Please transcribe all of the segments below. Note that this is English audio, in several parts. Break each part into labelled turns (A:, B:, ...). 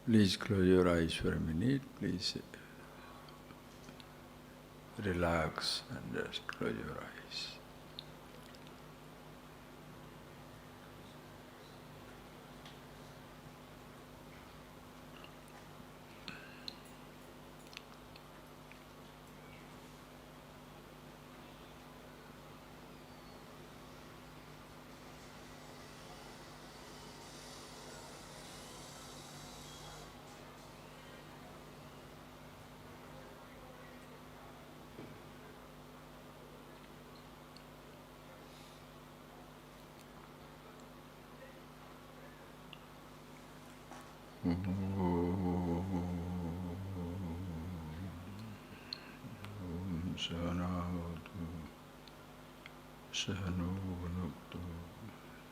A: Please close your eyes for a minute. Please relax and just close your eyes. Sahanavatu Sahano Bhunuktu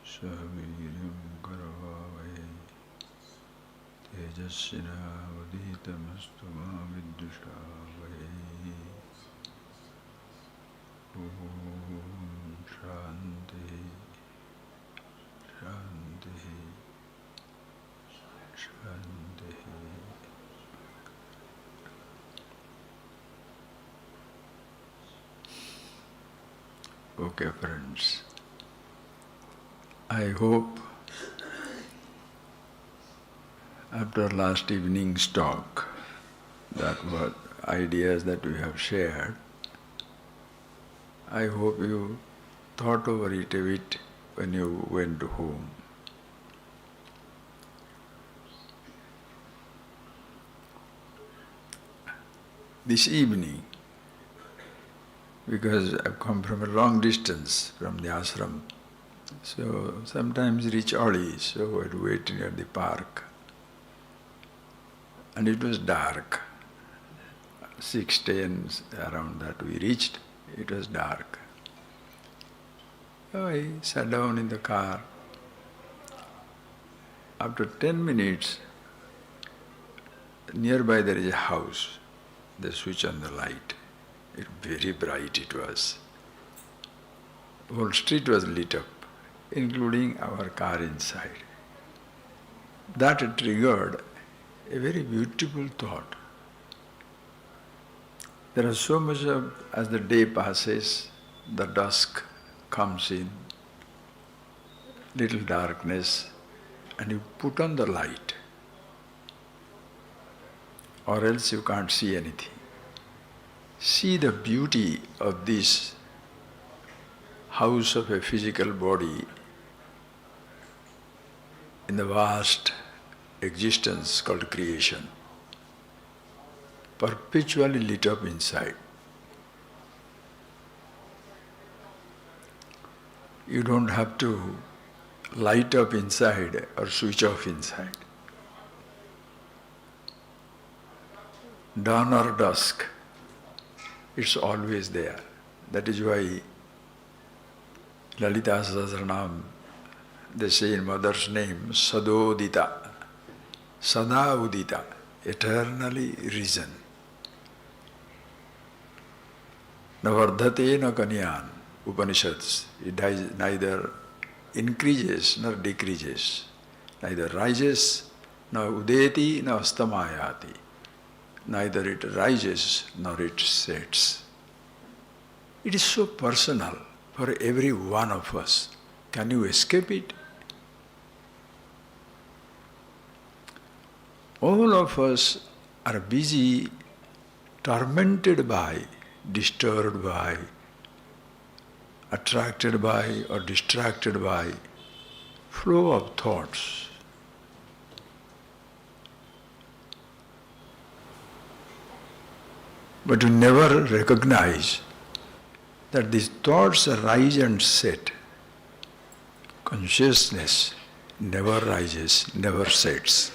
A: Sahaviryam Karavavahe Tejasvinavaditamastu ma vidyushavavahe. Om Shanti Shanti Shanti. Okay, friends. I hope after last evening's talk, that were ideas that we have shared, I hope you thought over it a bit when you went home. This evening, because I've come from a long distance from the ashram, so sometimes reach early, so I'd wait near the park. And it was dark. 6:10 around that we reached, it was dark. So I sat down in the car. After 10 minutes, nearby there is a house. They switch on the light. Very bright it was. The whole street was lit up, including our car inside. That triggered a very beautiful thought. There is so much of, as the day passes, the dusk comes in, little darkness, and you put on the light, or else you can't see anything. See the beauty of this house of a physical body in the vast existence called creation, perpetually lit up inside. You don't have to light up inside or switch off inside. Dawn or dusk, it's always there. That is why Lalita Sahasranam, they say in mother's name, Sadodita, Sada Udita, eternally risen. Na vardhate na kanyan, Upanishads, it neither increases nor decreases, neither rises nor udeti nor astamayati. Neither it rises nor it sets. It is so personal for every one of us. Can you escape it? All of us are busy, tormented by, disturbed by, attracted by or distracted by flow of thoughts. But you never recognize that these thoughts rise and set. Consciousness never rises, never sets.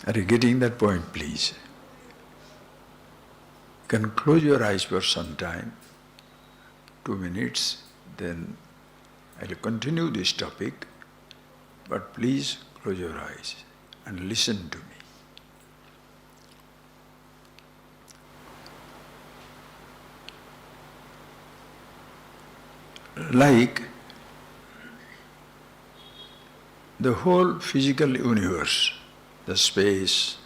A: Are you getting that point, please? You can close your eyes for some time, 2 minutes, then I will continue this topic, but please close your eyes and listen to me. Like the whole physical universe, the space,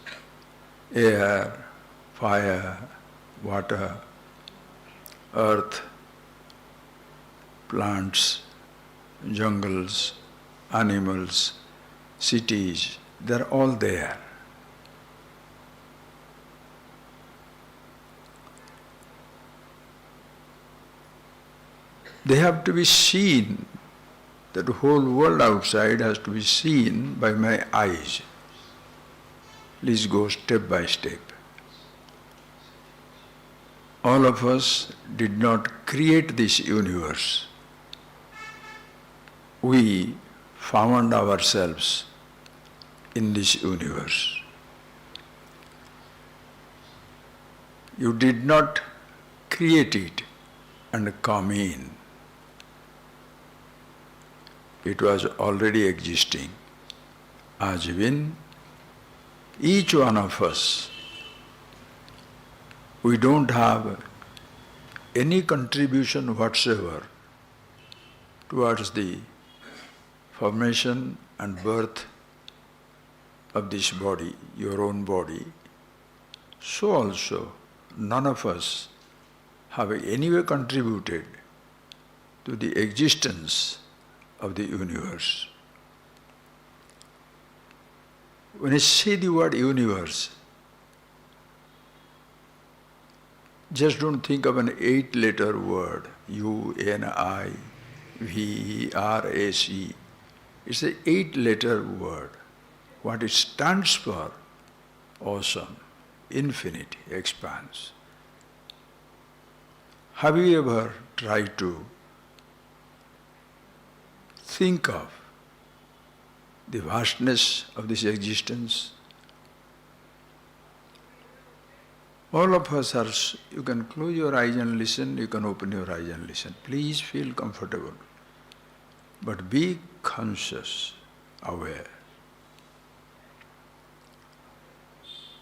A: air, fire, water, earth, plants, jungles, animals, cities, they're all there. They have to be seen. That whole world outside has to be seen by my eyes. Please go step by step. All of us did not create this universe. We found ourselves in this universe. You did not create it and come in. It was already existing. As when each one of us, we don't have any contribution whatsoever towards the formation and birth of this body, your own body, so also none of us have anyway contributed to the existence of the universe. When I say the word universe, just don't think of an 8-letter word, U-N-I-V-E-R-S-E. It's an 8-letter word. What it stands for, awesome, infinite, expanse. Have you ever tried to think of the vastness of this existence? All of us are, you can close your eyes and listen, you can open your eyes and listen. Please feel comfortable. But be conscious, aware.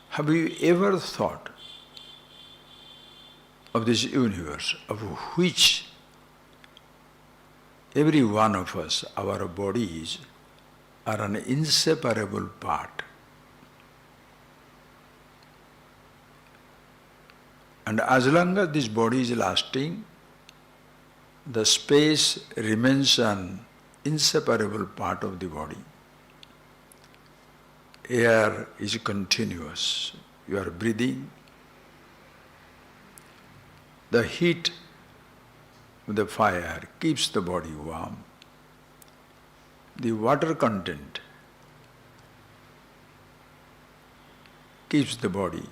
A: Have you ever thought of this universe, of which every one of us, our bodies, are an inseparable part? And as long as this body is lasting, the space remains an inseparable part of the body. Air is continuous. You are breathing. The heat of the fire keeps the body warm. The water content keeps the body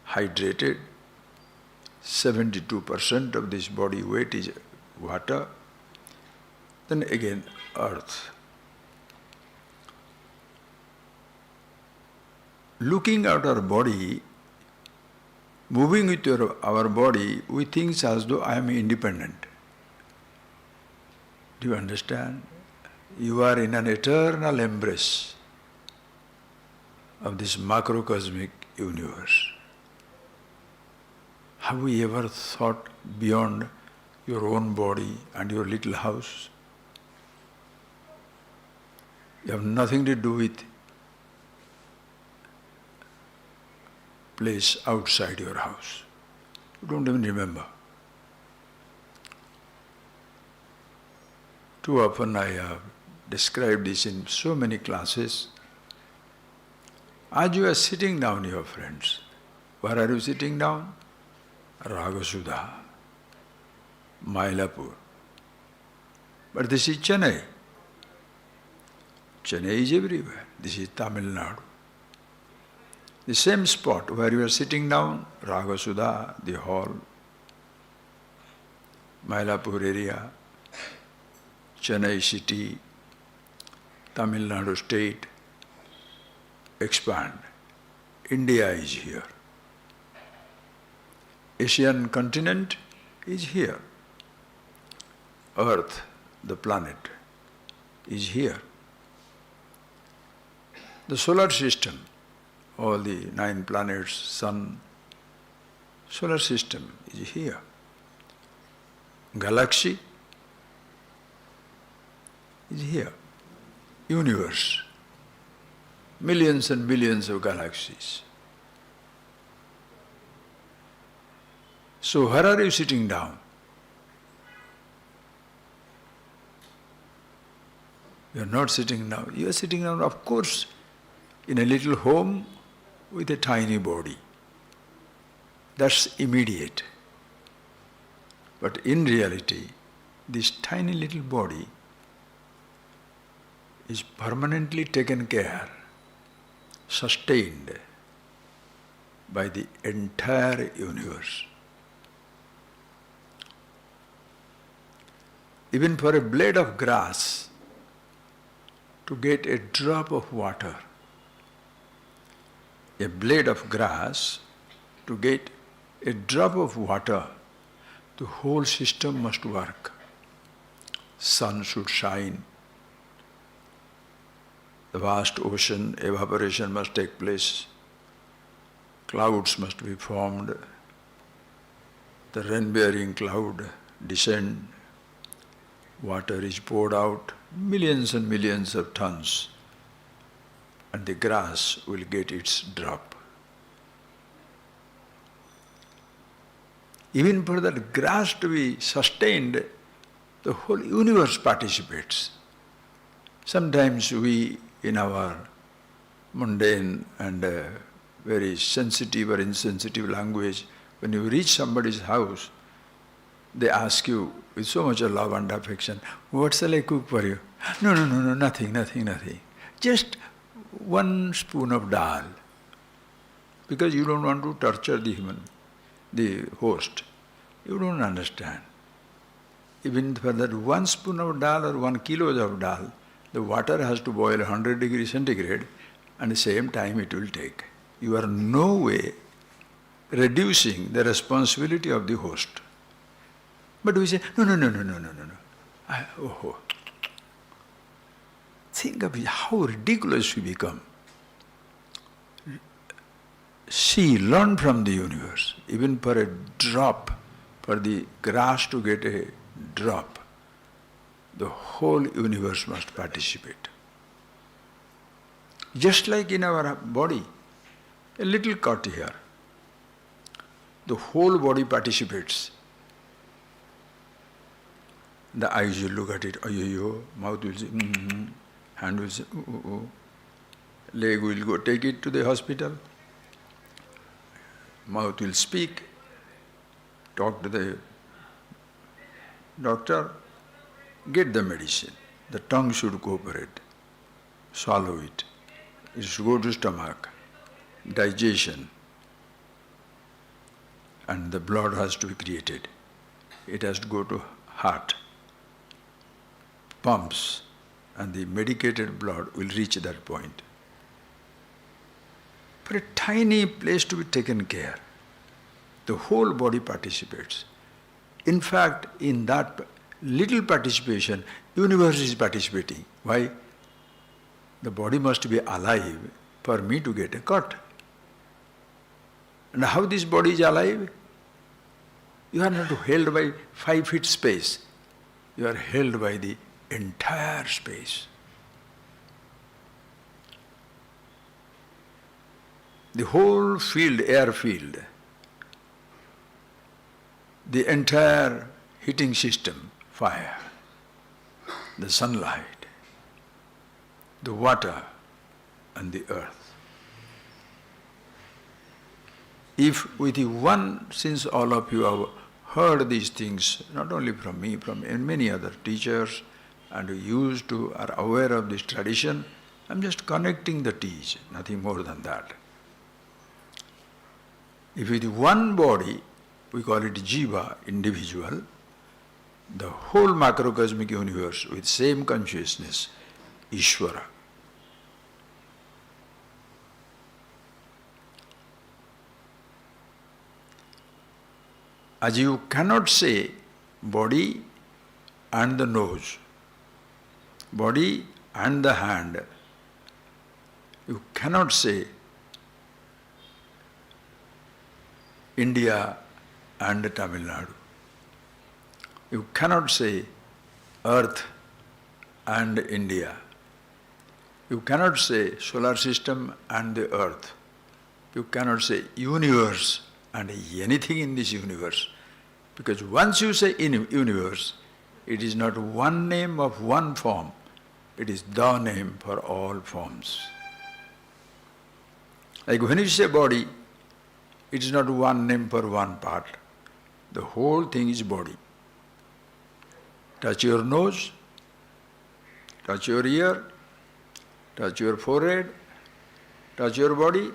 A: hydrated. 72% of this body weight is water. Then again, earth. Looking at our body, moving with our body, we think as though I am independent. Do you understand? You are in an eternal embrace of this macrocosmic universe. Have we ever thought beyond your own body and your little house? You have nothing to do with place outside your house. You don't even remember. Too often I have described this in so many classes. As you are sitting down, your friends, where are you sitting down? Ragasudha, Mylapore. But this is Chennai. Chennai is everywhere. This is Tamil Nadu. The same spot where you are sitting down, Ragasudha, the hall, Mylapore area, Chennai city, Tamil Nadu state, expand. India is here. Asian continent is here. Earth, the planet, is here. The solar system, all the 9 planets, sun, solar system is here. Galaxy is here. Universe millions and billions of galaxies. So where are you sitting down? You are not sitting down. You are sitting down, of course, in a little home with a tiny body. That's immediate. But in reality, this tiny little body is permanently taken care, sustained by the entire universe. Even for a blade of grass to get a drop of water, a blade of grass to get a drop of water, the whole system must work. Sun should shine. The vast ocean evaporation must take place. Clouds must be formed. The rain-bearing cloud descend. Water is poured out, millions and millions of tons, and the grass will get its drop. Even for that grass to be sustained, the whole universe participates. Sometimes we, in our mundane and very sensitive or insensitive language, when you reach somebody's house, they ask you with so much of love and affection, what shall I cook for you? No, nothing. Just one spoon of dal. Because you don't want to torture the host. You don't understand. Even for that one spoon of dal or 1 kilo of dal, the water has to boil 100 degrees centigrade, and the same time it will take. You are no way reducing the responsibility of the host. But we say, no. Think of it, how ridiculous we become. See, learn from the universe. Even for a drop, for the grass to get a drop, the whole universe must participate. Just like in our body, a little cut here, the whole body participates. The eyes will look at it, ayo, mouth will say, hand will say, leg will go take it to the hospital, mouth will speak, talk to the doctor, get the medicine. The tongue should cooperate, swallow it. It should go to stomach, digestion, and the blood has to be created. It has to go to heart, pumps, and the medicated blood will reach that point. For a tiny place to be taken care, the whole body participates. In fact, in that little participation, universe is participating. Why? The body must be alive for me to get a cut. And how this body is alive? You are not held by 5 feet space. You are held by the entire space. The whole field, air field, the entire heating system, fire, the sunlight, the water, and the earth. If with one, since all of you have heard these things, not only from me, from many other teachers, and are aware of this tradition, I'm just connecting the T's, nothing more than that. If with one body, we call it jiva, individual, the whole macrocosmic universe with same consciousness, Ishvara. As you cannot say body and the nose, body and the hand, you cannot say India and Tamil Nadu. You cannot say earth and India. You cannot say solar system and the earth. You cannot say universe and anything in this universe. Because once you say universe, it is not one name of one form. It is the name for all forms. Like when you say body, it is not one name for one part. The whole thing is body. Touch your nose, touch your ear, touch your forehead, touch your body.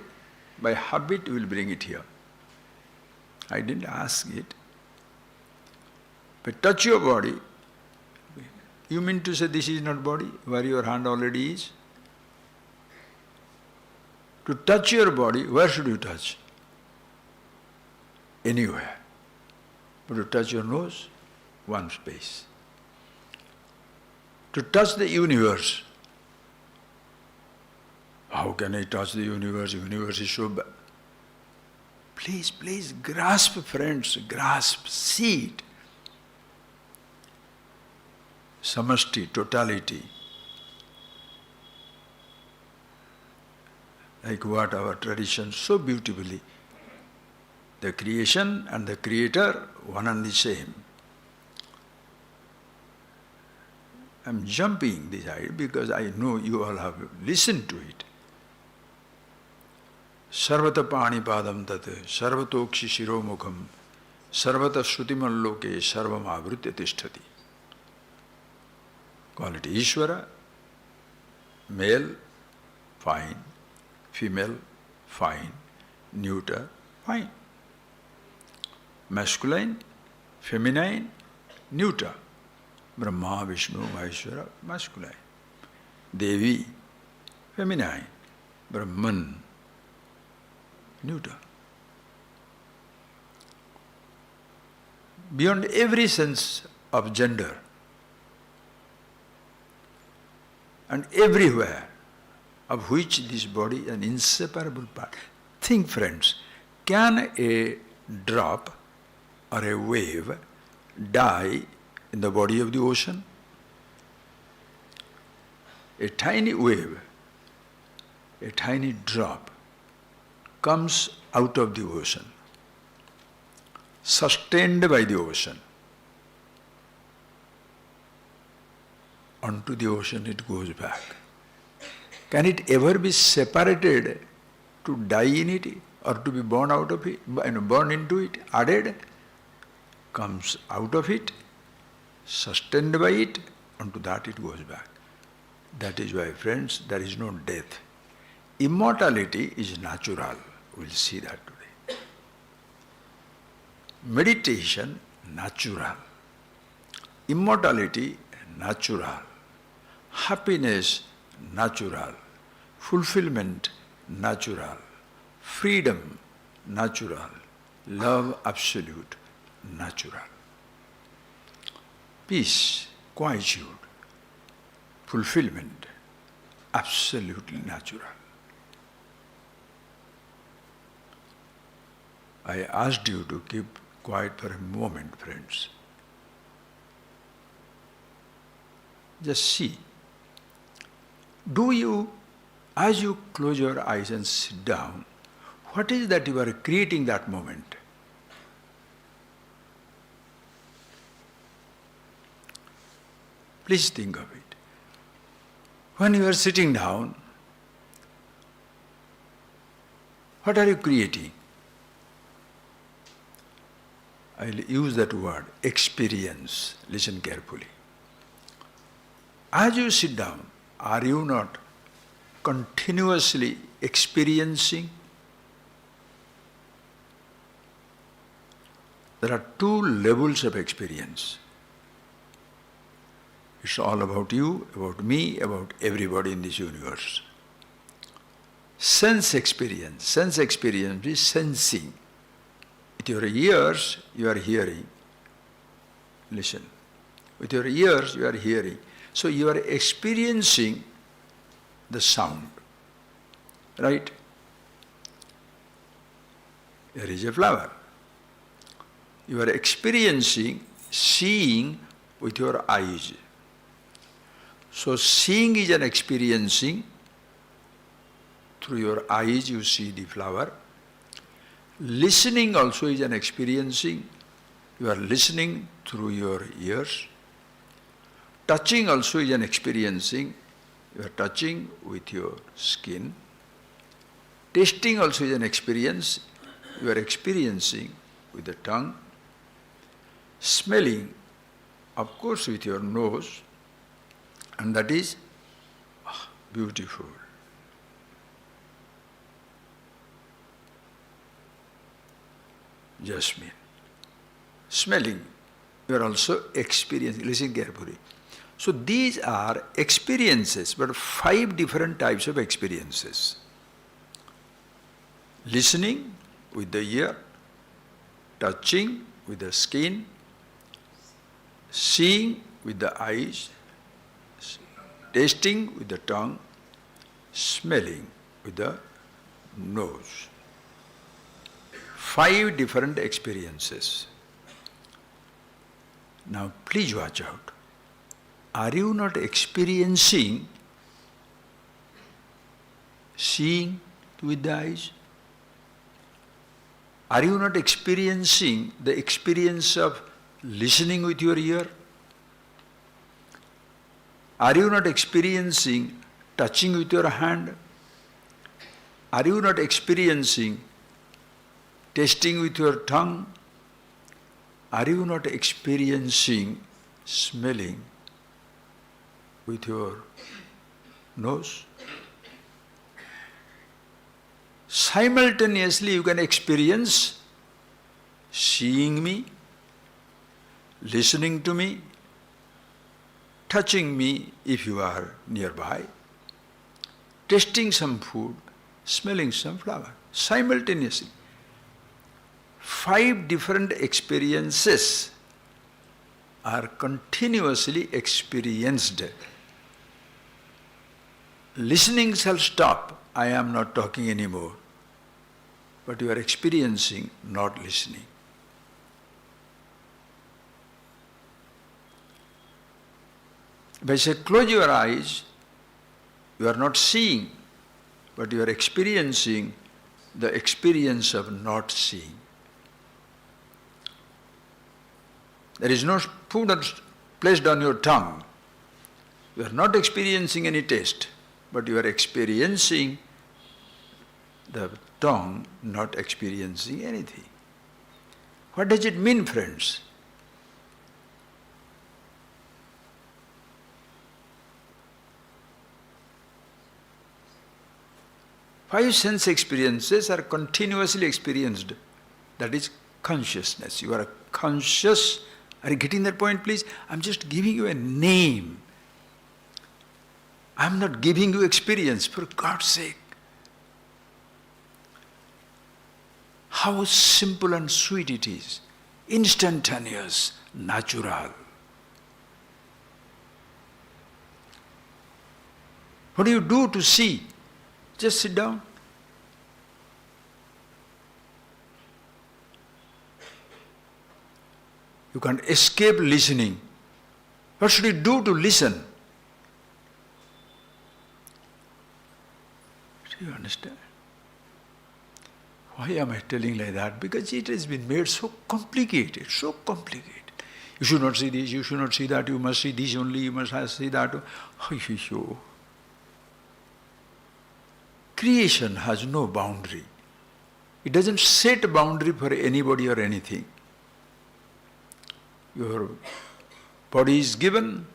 A: By habit, you will bring it here. I didn't ask it. But touch your body. You mean to say this is not body, where your hand already is? To touch your body, where should you touch? Anywhere. But to touch your nose, one space. To touch the universe. How can I touch the universe? Universe is so bad. Please grasp, friends, grasp, see it. Samashti, totality. Like what our tradition so beautifully, the creation and the creator, one and the same. I'm jumping this idea because I know you all have listened to it. Sarvata panipadam tat, sarvatokshi shiromukham, sarvata shrutimaloke sarvam avritya tishtati. Call it Ishvara, male, fine, female, fine, neuter, fine. Masculine, feminine, neuter. Brahma, Vishnu, Maheshwara, masculine. Devi, feminine. Brahman, neuter. Beyond every sense of gender, and everywhere, of which this body is an inseparable part. Think, friends, can a drop or a wave die in the body of the ocean? A tiny wave, a tiny drop comes out of the ocean, sustained by the ocean. Onto the ocean it goes back. Can it ever be separated to die in it or to be born out of it, born into it, added? Comes out of it, sustained by it, onto that it goes back. That is why, friends, there is no death. Immortality is natural. We'll see that today. Meditation, natural. Immortality, natural. Happiness, natural. Fulfillment, natural. Freedom, natural. Love, absolute, natural. Peace, quietude, fulfillment, absolutely natural. I asked you to keep quiet for a moment, friends. Just see. Do you, as you close your eyes and sit down, what is that you are creating that moment? Please think of it. When you are sitting down, what are you creating? I'll use that word, experience. Listen carefully. As you sit down, are you not continuously experiencing? There are two levels of experience. It's all about you, about me, about everybody in this universe. Sense experience is sensing. With your ears, you are hearing. Listen. With your ears, you are hearing. So you are experiencing the sound. Right? There is a flower. You are experiencing, seeing with your eyes. So seeing is an experiencing, through your eyes you see the flower. Listening also is an experiencing. You are listening through your ears. Touching also is an experiencing. You are touching with your skin. Tasting also is an experience. You are experiencing with the tongue. Smelling, of course, with your nose. And that is beautiful. Jasmine. Smelling, you are also experiencing. Listen carefully. So these are experiences, but 5 different types of experiences. Listening with the ear, touching with the skin, seeing with the eyes, tasting with the tongue, smelling with the nose. 5 different experiences. Now please watch out. Are you not experiencing seeing with the eyes? Are you not experiencing the experience of listening with your ear? Are you not experiencing touching with your hand? Are you not experiencing tasting with your tongue? Are you not experiencing smelling with your nose? Simultaneously you can experience seeing me, listening to me, touching me if you are nearby, tasting some food, smelling some flower, simultaneously. 5 different experiences are continuously experienced. Listening shall stop. I am not talking anymore. But you are experiencing not listening. If I say close your eyes, you are not seeing, but you are experiencing the experience of not seeing. There is no food placed on your tongue. You are not experiencing any taste, but you are experiencing the tongue not experiencing anything. What does it mean, friends? Five sense experiences are continuously experienced. That is consciousness. You are conscious. Are you getting that point, please? I'm just giving you a name. I'm not giving you experience, for God's sake. How simple and sweet it is. Instantaneous, natural. What do you do to see? Just sit down. You can't escape listening. What should you do to listen? Do you understand? Why am I telling like that? Because it has been made so complicated, so complicated. You should not see this, you should not see that, you must see this only, you must see that. Creation has no boundary. It doesn't set a boundary for anybody or anything. Your body is given,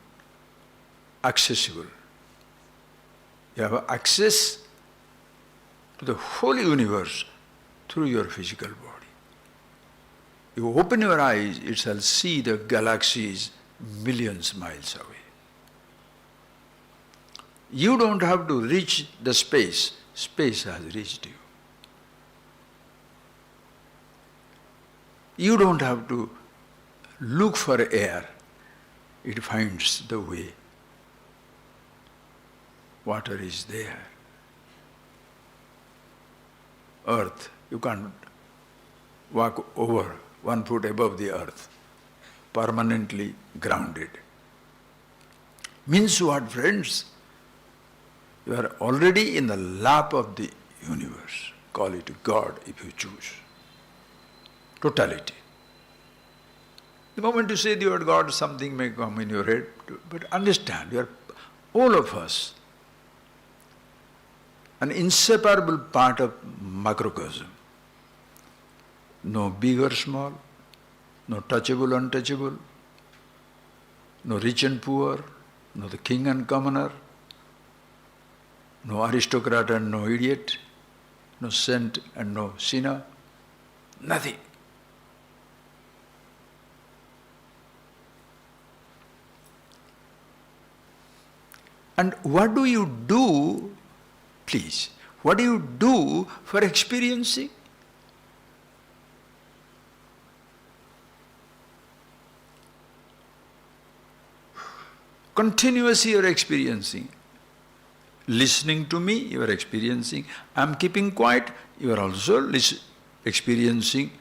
A: accessible. You have access to the whole universe through your physical body. You open your eyes, it shall see the galaxies millions miles away. You don't have to reach the space. Space has reached you. You don't have to look for air. It finds the way. Water is there. Earth, you can't walk over 1 foot above the earth. Permanently grounded. Means what, friends? You are already in the lap of the call it God if you choose. Totality. The moment you say the word God, something may come in your head, but understand, you are all of us an inseparable part of macrocosm. No big or small, no touchable, untouchable, no rich and poor, no the king and commoner, no aristocrat and no idiot, no saint and no sinner, nothing. And what do you do, please, what do you do for experiencing? Continuously you are experiencing. Listening to me, you are experiencing. I am keeping quiet, you are also experiencing.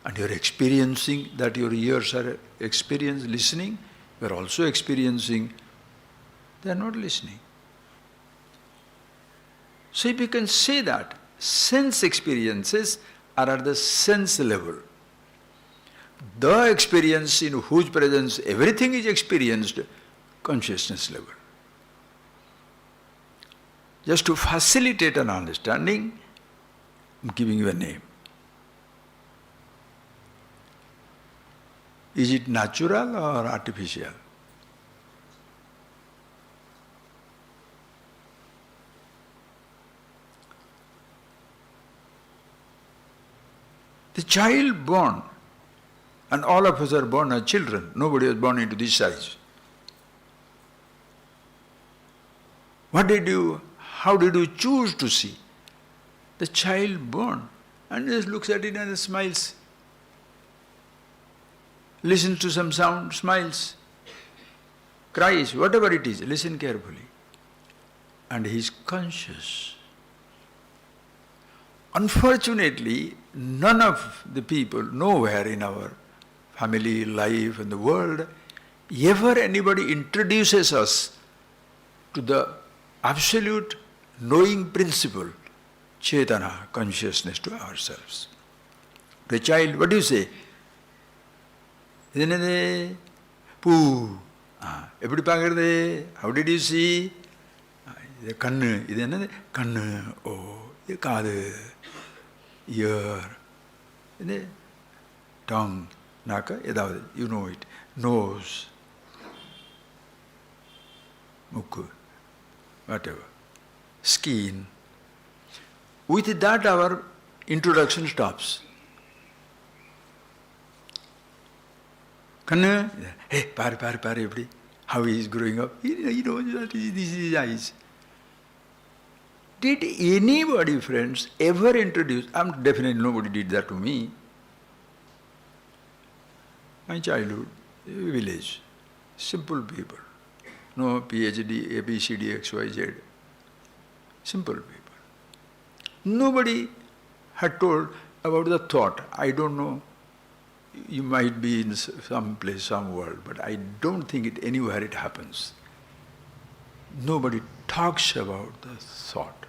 A: And you are experiencing that your ears are listening, you are also experiencing. They are not listening. So if you can say that, sense experiences are at the sense level. The experience in whose presence everything is experienced, consciousness level. Just to facilitate an understanding, I am giving you a name. Is it natural or artificial? The child born, and all of us are born as children, nobody was born into this size. How did you choose to see? The child born, and just looks at it and smiles. Listens to some sound, smiles. Cries, whatever it is, listen carefully. And he is conscious. Unfortunately, none of the people, nowhere in our family, life, and the world, ever anybody introduces us to the absolute knowing principle, Chetana, consciousness to ourselves. The child, what do you say? Poo. Eppadi paakirudhe? How did you see? Idu kannu. Idu enna? Kannu. Oh, idu kaadu. Ear. Idu tongue. Naka. Edavadu. You know it. Nose. Mukku. Whatever. Skin. With that our introduction stops. Kanna, hey, pare, everybody. How he is growing up. He knows that this is his eyes. Did anybody, friends, ever introduce? Definitely nobody did that to me. My childhood, village, simple people. No PhD, ABCD, XYZ. Simple people. Nobody had told about the thought. I don't know. You might be in some place, some world, but I don't think anywhere it happens. Nobody talks about the thought.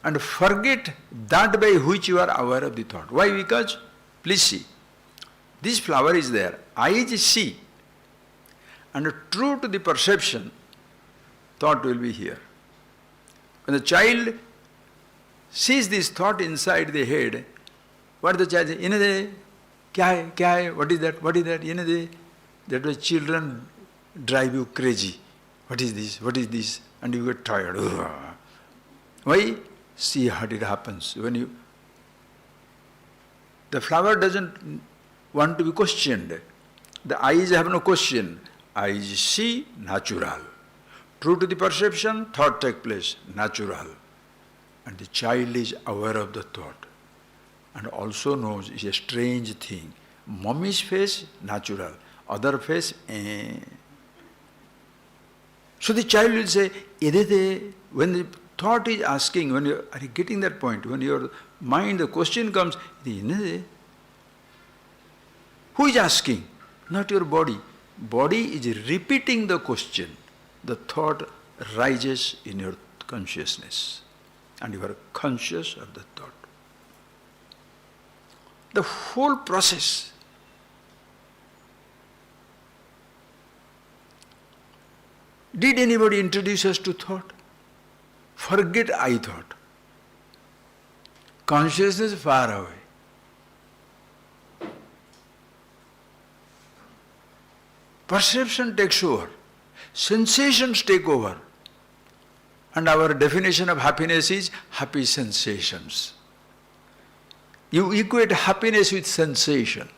A: And forget that by which you are aware of the thought. Why? Because, please see, this flower is there, eyes see, and true to the perception, thought will be here. When the child sees this thought inside the head, what the child says, Inade, kya hai, what is that, Inade? That way children drive you crazy. What is this? And you get tired. Why? See how it happens. The flower doesn't want to be questioned. The eyes have no question. Eyes see, natural. True to the perception, thought takes place, natural. And the child is aware of the thought. And also knows it's a strange thing. Mommy's face, natural. Other face, eh. So the child will say, when the thought is asking, when you are getting that point, when your mind, the question comes, who is asking? Not your body. Body is repeating the question. The thought rises in your consciousness. and you are conscious of the thought. The whole process. Did anybody introduce us to thought? Forget I thought. Consciousness far away. Perception takes over. Sensations take over. And our definition of happiness is happy sensations. You equate happiness with sensation.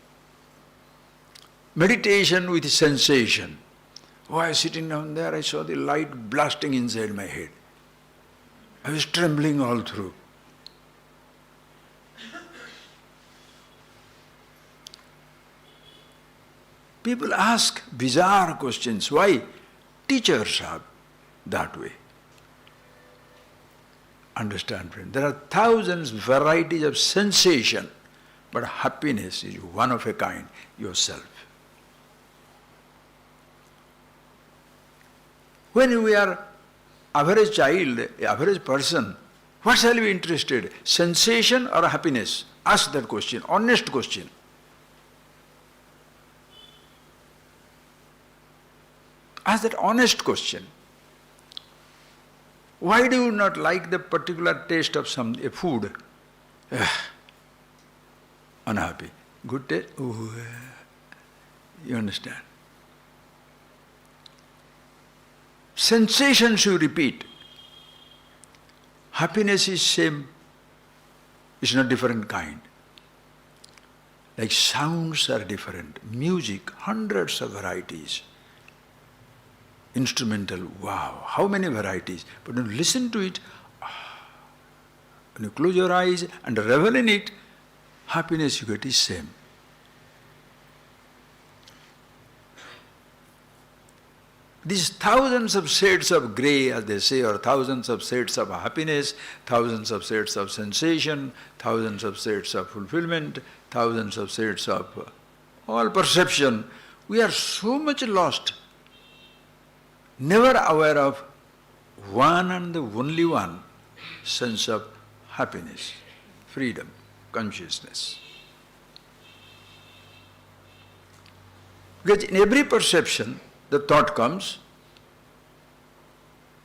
A: Meditation with sensation. While sitting down there, I saw the light blasting inside my head. I was trembling all through. People ask bizarre questions. Why? Teachers are that way. Understand, friend? There are thousands varieties of sensation, but happiness is one of a kind, yourself. When we are average child, average person, what shall we be interested? Sensation or happiness? Ask that question, honest question. Ask that honest question. Why do you not like the particular taste of a food? Unhappy. Good taste? Oh, you understand? Sensations you repeat. Happiness is same, it's not different kind. Like sounds are different. Music, hundreds of varieties. Instrumental, wow, how many varieties. But when you listen to it, when you close your eyes and revel in it, happiness you get is same. These thousands of shades of grey, as they say, or thousands of shades of happiness, thousands of shades of sensation, thousands of shades of fulfillment, thousands of shades of all perception, we are so much lost, never aware of one and the only one sense of happiness, freedom, consciousness. Because in every perception, the thought comes,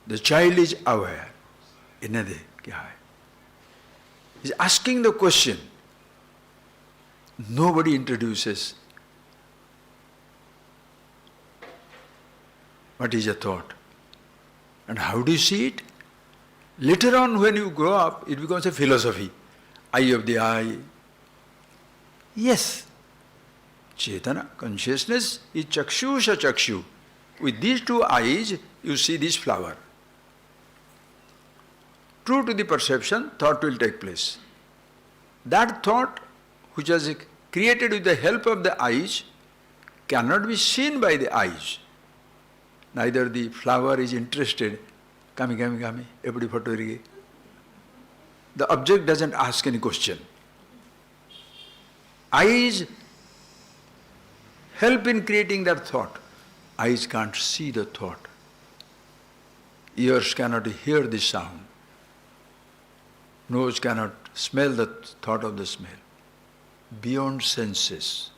A: the child is aware. Inade kya hai? He is asking the question. Nobody introduces what is a thought and how do you see it? Later on when you grow up, it becomes a philosophy. Eye of the eye. Yes, Chetana, consciousness is chakshusha chakshu. With these two eyes, you see this flower. True to the perception, thought will take place. That thought, which was created with the help of the eyes, cannot be seen by the eyes. Neither the flower is interested, kami, everybody photo. The object doesn't ask any question. Eyes help in creating that thought. Eyes can't see the thought. Ears cannot hear the sound. Nose cannot smell the thought of the smell. Beyond senses.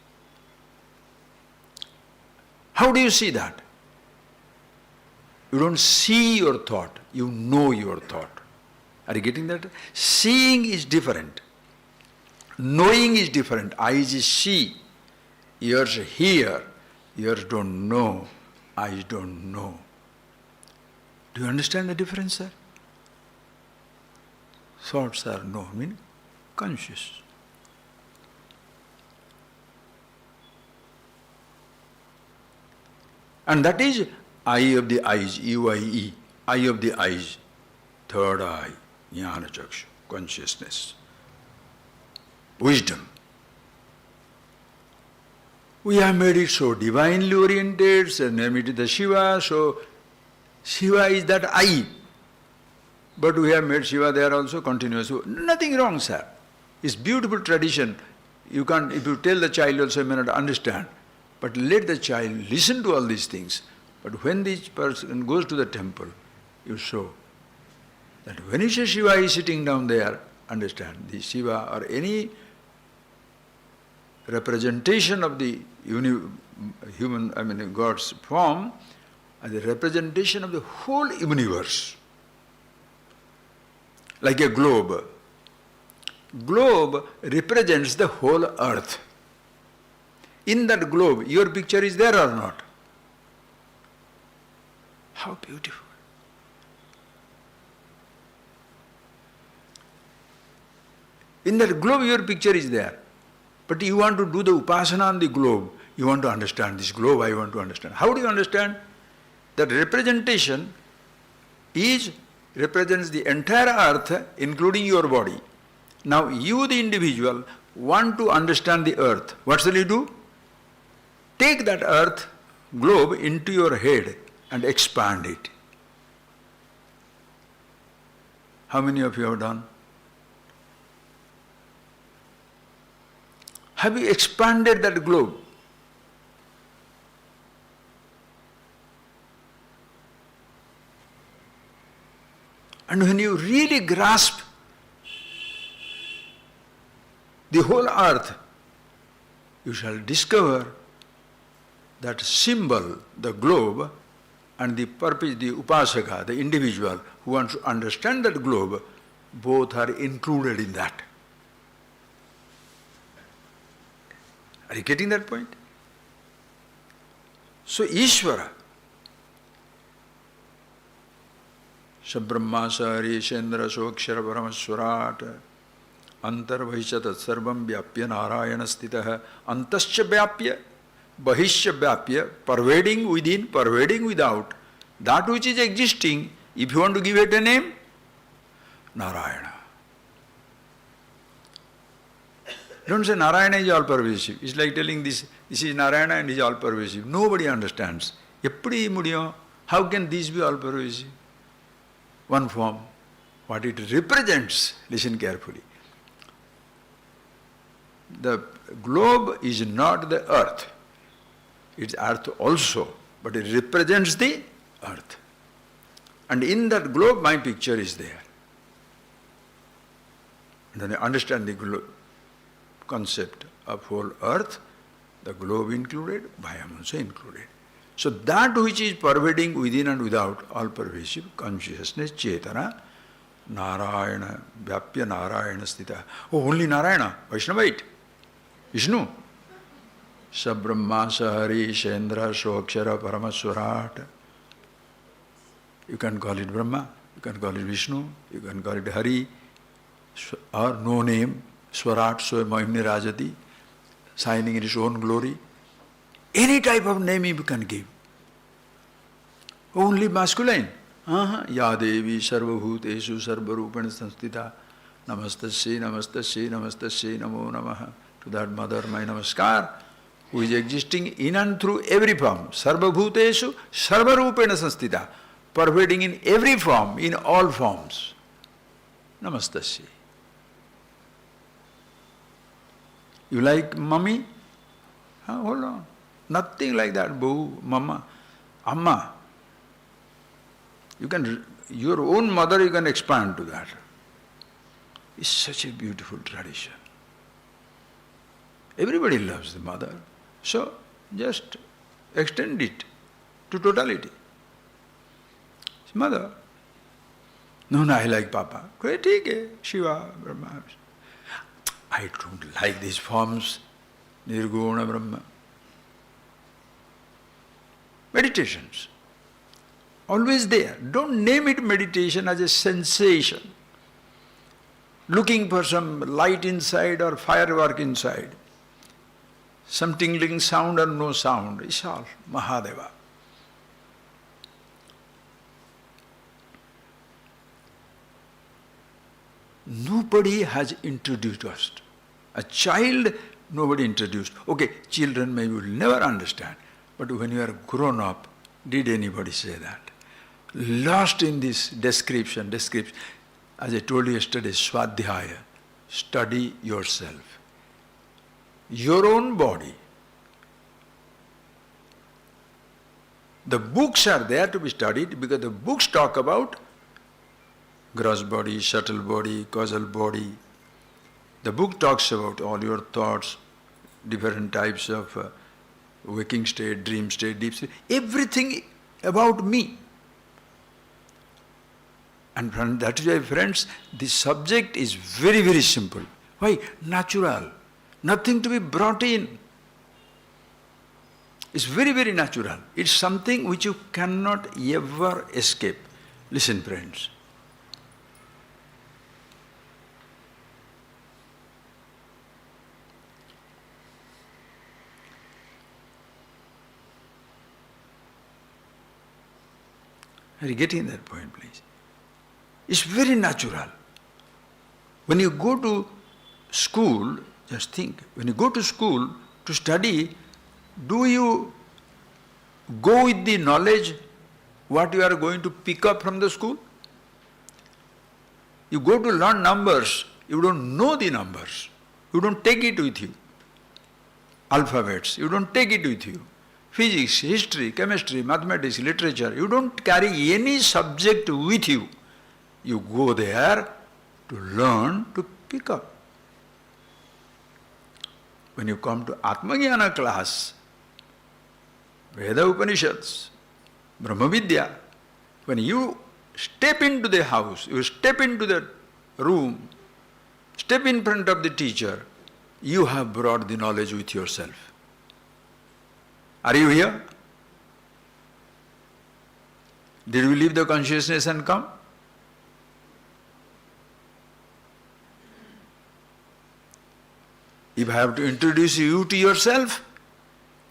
A: How do you see that? You don't see your thought, you know your thought. Are you getting that? Seeing is different. Knowing is different. Eyes see, ears hear, ears don't know, eyes don't know. Do you understand the difference, sir? Thoughts are no, meaning conscious. And that is eye of the eyes, E-Y-E, eye of the eyes, third eye, jnana chakshu, consciousness, wisdom. We have made it so divinely oriented, so name it the Shiva, so Shiva is that eye. But we have made Shiva there also continuous. Nothing wrong, sir. It's beautiful tradition. You can't, if you tell the child also, he may not understand. But let the child listen to all these things. But when this person goes to the temple, you show That when you say Shiva is sitting down there, understand, the Shiva or any representation of the God's form, as a representation of the whole universe. Like a globe. Globe represents the whole earth. In that globe, your picture is there or not? How beautiful. In that globe, your picture is there. But you want to do the upasana on the globe. You want to understand this globe, I want to understand. How do you understand? That representation represents the entire earth, including your body. Now you, the individual, want to understand the earth. What shall you do? Take that earth globe into your head and expand it. How many of you have done? Have you expanded that globe? And when you really grasp the whole earth, you shall discover that symbol, the globe, and the purpose, the upasaka, the individual who wants to understand that globe, both are included in that. Are you getting that point? So Ishvara, Sabrahma Sahari Shendra Sokshara Paramaswarat Antarvahisya Tatsarvam Vyapya Narayana Stitaha Antascha Vyapya Bahishya Vyapya, pervading within, pervading without, that which is existing, if you want to give it a name, Narayana. Don't say Narayana is all pervasive. It's like telling this is Narayana and is all pervasive. Nobody understands. Eppadi mudiyum? How can this be all pervasive? One form. What it represents, listen carefully. The globe is not the earth. It's earth also, but it represents the earth. And in that globe, my picture is there. And then I understand the concept of whole earth, the globe included, I am also included. So that which is pervading within and without, all pervasive consciousness, Chetana, Narayana, Vyapya Narayana Sthita. Oh, only Narayana, Vaishnavite, Vishnu. Sabrahma Sahari Shendra Sokshara Paramaswarat. You can call it Brahma, you can call it Vishnu, you can call it Hari, or no name, Swarat So Mahimni Rajati, shining in his own glory. Any type of name you can give. Only masculine. Ya Devi Sarvabhuteshu Sarvarupana Sanstita. Namastasya, Namastasya, Namastasya, Namo Namaha. To that mother, my namaskar, who is existing in and through every form. Sarvabhuteshu Sarvarupana Sanstita. Pervading in every form, in all forms. Namastasya. You like mummy? Hold on. Nothing like that, boo, mama, amma. You can, your own mother you can expand to that. It's such a beautiful tradition. Everybody loves the mother. So, just extend it to totality. Mother. No, I like Papa. Okay, Shiva, Brahma. I don't like these forms. Nirguna Brahma. Meditations. Always there. Don't name it meditation as a sensation. Looking for some light inside or firework inside. Some tingling sound or no sound. It's all Mahadeva. Nobody has introduced us. A child, nobody introduced. Okay, children maybe will never understand. But when you are grown up, did anybody say that? Lost in this description. As I told you yesterday, Swadhyaya, study yourself. Your own body. The books are there to be studied because the books talk about gross body, subtle body, causal body. The book talks about all your thoughts, different types of waking state, dream state, deep state, everything about me. And that is why, friends, the subject is very, very simple. Why? Natural. Nothing to be brought in. It's very, very natural. It's something which you cannot ever escape. Listen, friends. Are you getting that point, please? It's very natural. When you go to school, just think, when you go to school to study, do you go with the knowledge what you are going to pick up from the school? You go to learn numbers, you don't know the numbers. You don't take it with you. Alphabets, you don't take it with you. Physics, history, chemistry, mathematics, literature, you don't carry any subject with you. You go there to learn, to pick up. When you come to Atmajnana class, Veda Upanishads, Brahma Vidya, when you step into the house, you step into the room, step in front of the teacher, you have brought the knowledge with yourself. Are you here? Did you leave the consciousness and come? If I have to introduce you to yourself,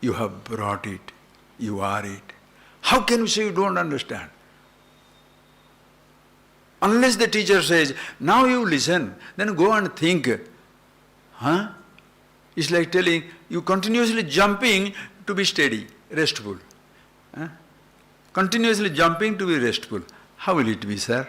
A: you have brought it. You are it. How can you say you don't understand? Unless the teacher says, now you listen, then go and think. Huh? It's like telling you continuously jumping to be steady, restful. Huh? Continuously jumping to be restful. How will it be, sir?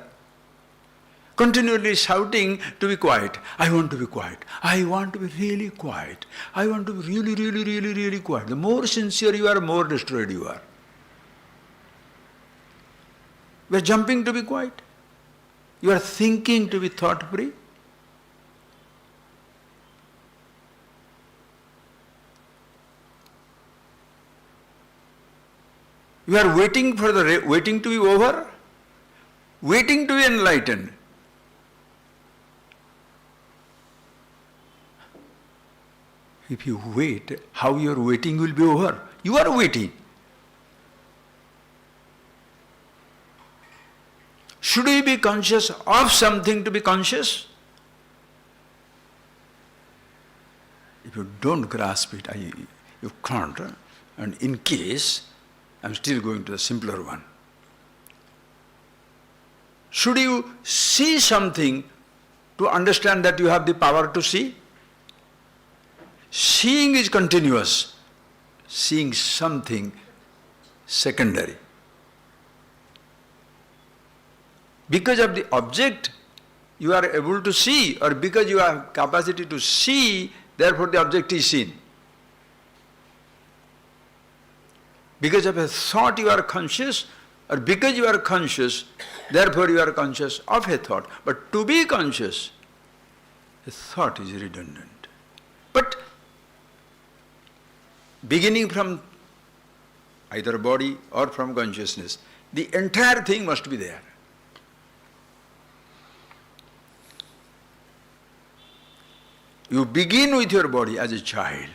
A: Continually shouting to be quiet. I want to be quiet. I want to be really quiet. I want to be really, really, really, really quiet. The more sincere you are, more destroyed you are. You are jumping to be quiet. You are thinking to be thought-free. You are waiting for waiting to be over, waiting to be enlightened. If you wait, how your waiting will be over? You are waiting. Should we be conscious of something to be conscious? If you don't grasp it, you can't. And in case, I'm still going to the simpler one. Should you see something to understand that you have the power to see? Seeing is continuous. Seeing something secondary. Because of the object you are able to see, or because you have capacity to see, therefore the object is seen. Because of a thought you are conscious, or because you are conscious, therefore you are conscious of a thought. But to be conscious, a thought is redundant. But beginning from either body or from consciousness, the entire thing must be there. You begin with your body as a child.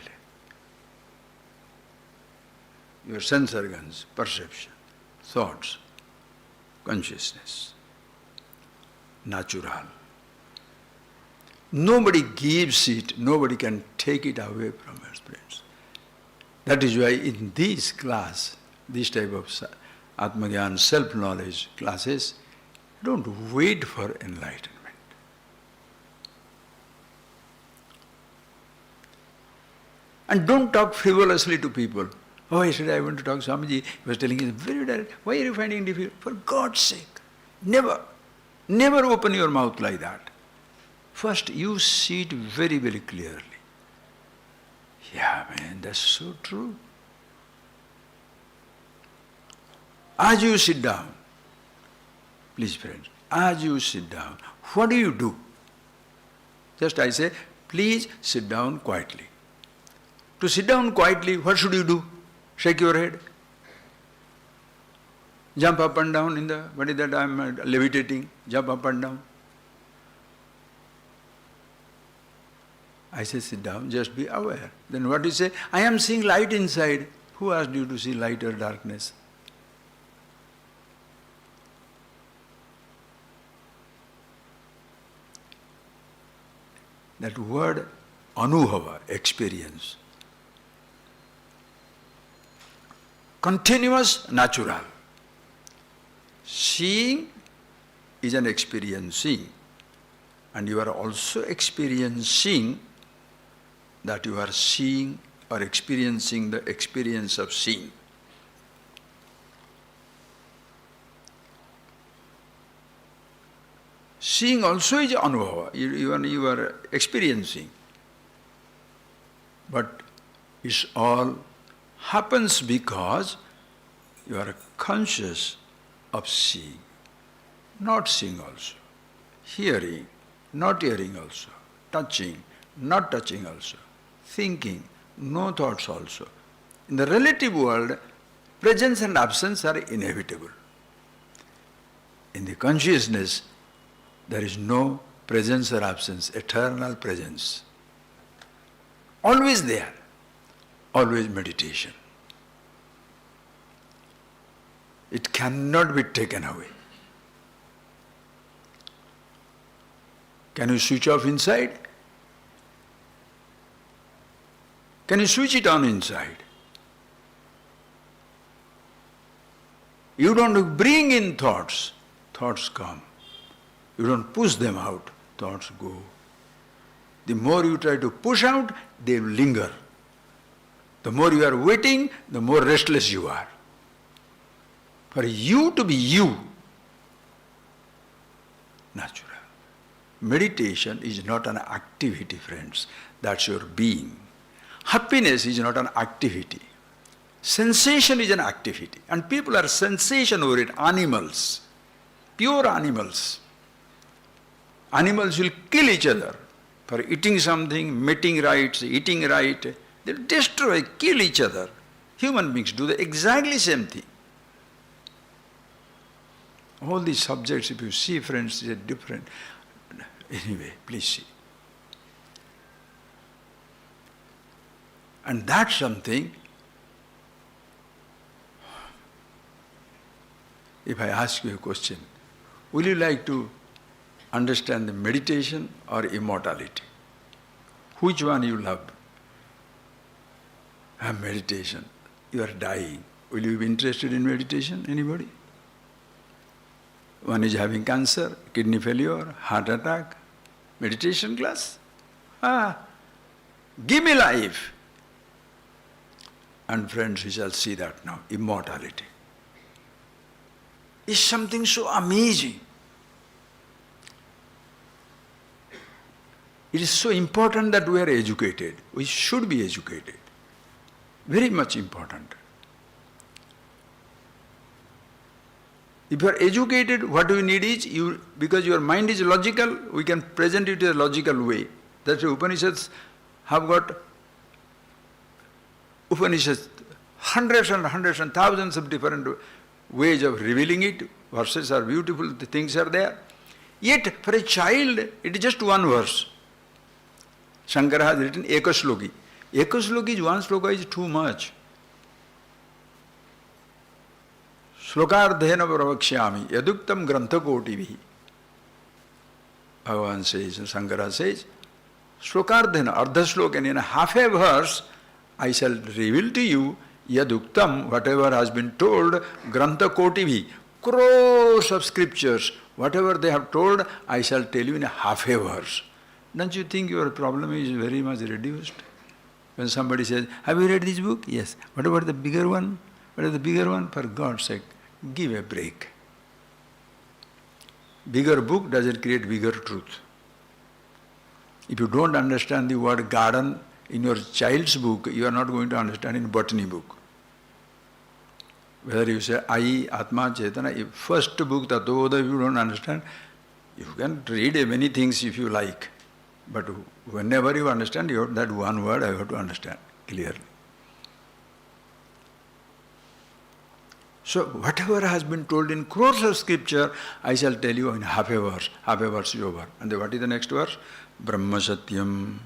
A: Your sense organs, perception, thoughts, consciousness, natural. Nobody gives it, nobody can take it away from us, friends. That is why in this class, this type of Atmagyan, self-knowledge classes, don't wait for enlightenment. And don't talk frivolously to people. Oh, yesterday I went to talk to Swamiji, he was telling me, very direct. Why are you finding it difficult? For God's sake, never open your mouth like that. First, you see it very, very clearly. Yeah, man, that's so true. As you sit down, please friends, as you sit down, what do you do? Just I say, please sit down quietly. To sit down quietly, what should you do? Shake your head. Jump up and down in the, what is that, I am levitating, jump up and down. I say, sit down, just be aware. Then what do you say? I am seeing light inside. Who asked you to see light or darkness? That word, anubhava, experience. Continuous, natural. Seeing is an experiencing, and you are also experiencing that you are seeing or experiencing the experience of seeing. Seeing also is anubhava, you are experiencing. But it all happens because you are conscious of seeing, not seeing also, hearing, not hearing also, touching, not touching also, thinking, no thoughts also. In the relative world, presence and absence are inevitable. In the consciousness, there is no presence or absence, eternal presence. Always there, always meditation. It cannot be taken away. Can you switch off inside? Can you switch it on inside? You don't bring in thoughts, thoughts come. You don't push them out, thoughts go. The more you try to push out, they linger. The more you are waiting, the more restless you are. For you to be you, natural. Meditation is not an activity, friends. That's your being. Happiness is not an activity. Sensation is an activity. And people are sensation-oriented, animals, pure animals. Animals will kill each other for eating something, mating rights, eating right. They'll destroy, kill each other. Human beings do the exactly same thing. All these subjects, if you see, friends, is different. Anyway, please see. And that's something, if I ask you a question, will you like to understand the meditation or immortality? Which one you love? Meditation. You are dying. Will you be interested in meditation? Anybody? One is having cancer, kidney failure, heart attack. Meditation class? Give me life. And friends, we shall see that now. Immortality is something so amazing. It is so important that we are educated. We should be educated. Very much important. If you are educated, what we need is, because your mind is logical, we can present it in a logical way. That's why Upanishads have got Upanishads, hundreds and thousands of different ways of revealing it. Verses are beautiful, the things are there. Yet for a child, it is just one verse. Shankara has written Ekashloki. Ekashloki is one sloka is too much. Slokardhena pravakshyami yaduktam granthakotivihi. Bhagavan says, Shankara says, Slokardhena, ardha sloka, in half a verse, I shall reveal to you yaduktam, whatever has been told, granthakotivihi, crores of scriptures, whatever they have told, I shall tell you in half a verse. Don't you think your problem is very much reduced? When somebody says, have you read this book? Yes. What about the bigger one? What is the bigger one? For God's sake, give a break. Bigger book doesn't create bigger truth. If you don't understand the word garden in your child's book, you are not going to understand in botany book. Whether you say I, Atma, Chetana, if first book, Tatoda, if you don't understand, you can read many things if you like. But whenever you understand, you have that one word I have to understand clearly. So whatever has been told in crores of scripture, I shall tell you in half a verse is over. And then what is the next verse? Brahma Satyam,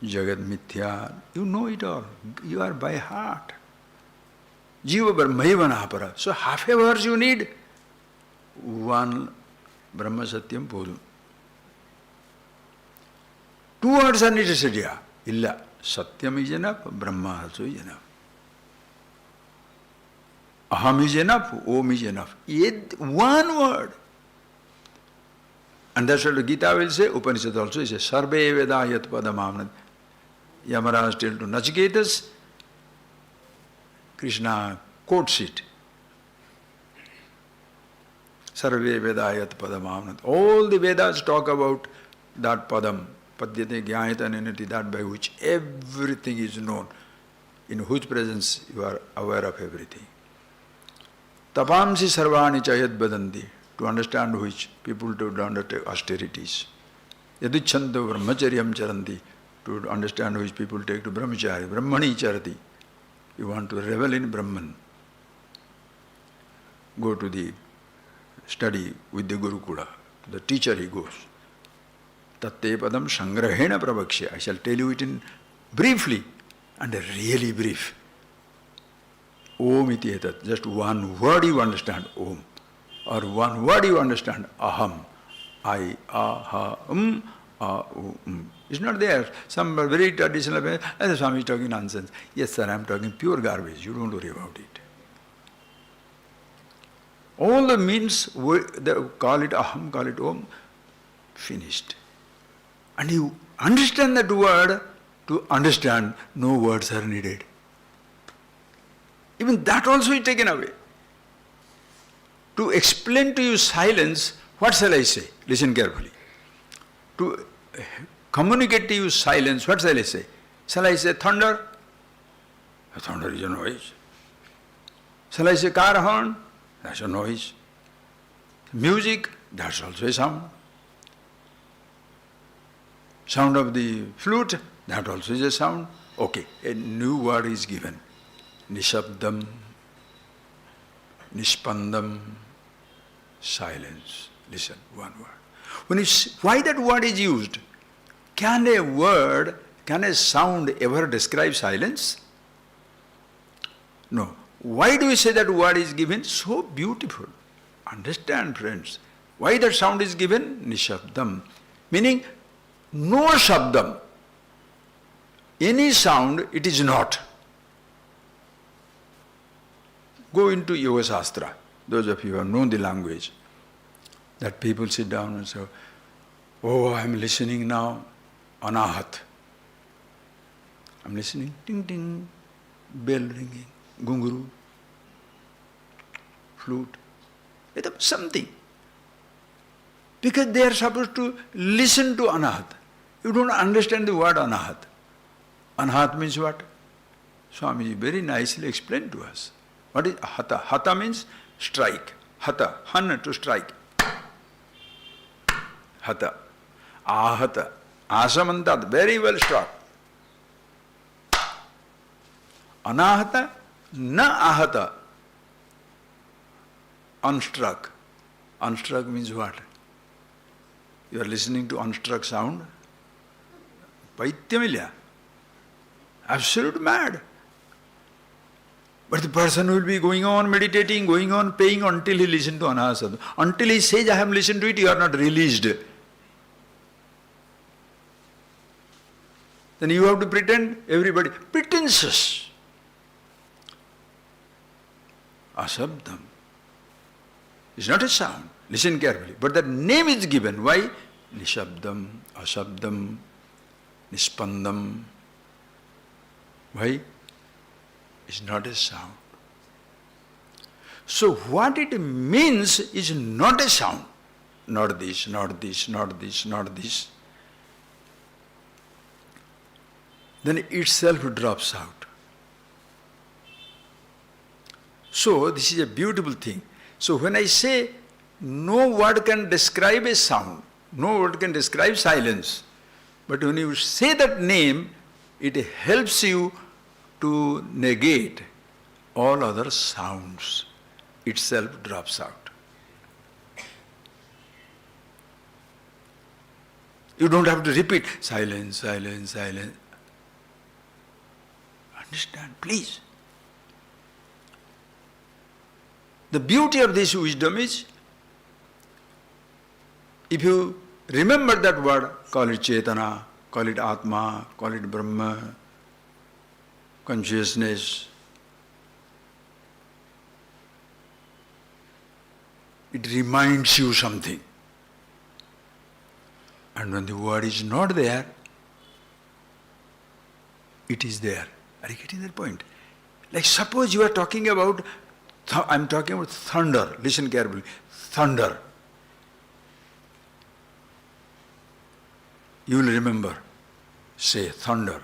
A: Jagat Mithya. You know it all. You are by heart. Jiva Brahmaiva Para. So half a verse you need. One Brahma Satyam Podu. 2 words are necessary. Illa. Satyam is enough, Brahma also is enough. Aham is enough, Om is enough. Yet one word. And that's what the Gita will say, Upanishad also says, Sarve Vedayat Padamamnat. Yamaraj tell to Nachiketas, Krishna quotes it. Sarve Vedayat Padamamnat. All the Vedas talk about that Padam, Padyate Jnayata Ninati, that by which everything is known, in whose presence you are aware of everything. Tapamsi sarvani chayat badanti, to understand which people do undertake austerities. Yadichanto brahmacharyam charanti, to understand which people take to brahmachari, brahmani charati. You want to revel in Brahman. Go to the study with the Gurukula, the teacher he goes. Tatte padam sangrahena prabhaksya. I shall tell you it in briefly and really brief. Om iti etat. Just one word you understand, Om. Or one word you understand, Aham. I, aha, It's not there. Some very traditional, as Swami is talking nonsense. Yes, sir, I am talking pure garbage. You don't worry about it. All the means, call it Aham, call it Om, finished. And you understand that word, to understand, no words are needed. Even that also is taken away. To explain to you silence, what shall I say? Listen carefully. To communicate to you silence, what shall I say? Shall I say thunder? Thunder is a noise. Shall I say car horn? That's a noise. Music, that's also a sound. Sound of the flute, that also is a sound. Okay, a new word is given. Nishabdam, Nispandam, silence. Listen, one word. Why that word is used? Can a sound ever describe silence? No. Why do we say that word is given? So beautiful. Understand, friends. Why that sound is given? Nishabdam. Meaning, no shabdam. Any sound, it is not. Go into Yoga Shastra, those of you who have known the language, that people sit down and say, oh, I am listening now, anahat. I am listening, ting ting, bell ringing, gunguru, flute, something. Because they are supposed to listen to anahat. You don't understand the word anahat. Anahat means what? Swamiji very nicely explained to us. What is hata? Hata means strike. Hata, han, to strike. Hata. Ahata. Asamantat, very well struck. Anahata, na ahata. Unstruck. Unstruck means what? You are listening to unstruck sound. Paityamilya. Absolute mad. But the person will be going on meditating, going on paying until he listens to Anahasad. Until he says, I have listened to it, you are not released. Then you have to pretend, everybody, pretenses. Asabdam. It's not a sound. Listen carefully. But that name is given. Why? Nishabdam, Asabdam, Nispandam. Why? It's not a sound. So what it means is not a sound. Not this, not this, not this, not this. Then itself drops out. So this is a beautiful thing. So when I say no word can describe a sound, no word can describe silence, but when you say that name, it helps you to negate all other sounds. Itself drops out. You don't have to repeat silence, silence, silence. Understand, please. The beauty of this wisdom is, if you remember that word, call it Chetana, call it Atma, call it Brahma, consciousness. It reminds you something. And when the word is not there, it is there. Are you getting that point? Like suppose you are talking about, I'm talking about thunder. Listen carefully. Thunder. You will remember. Say thunder.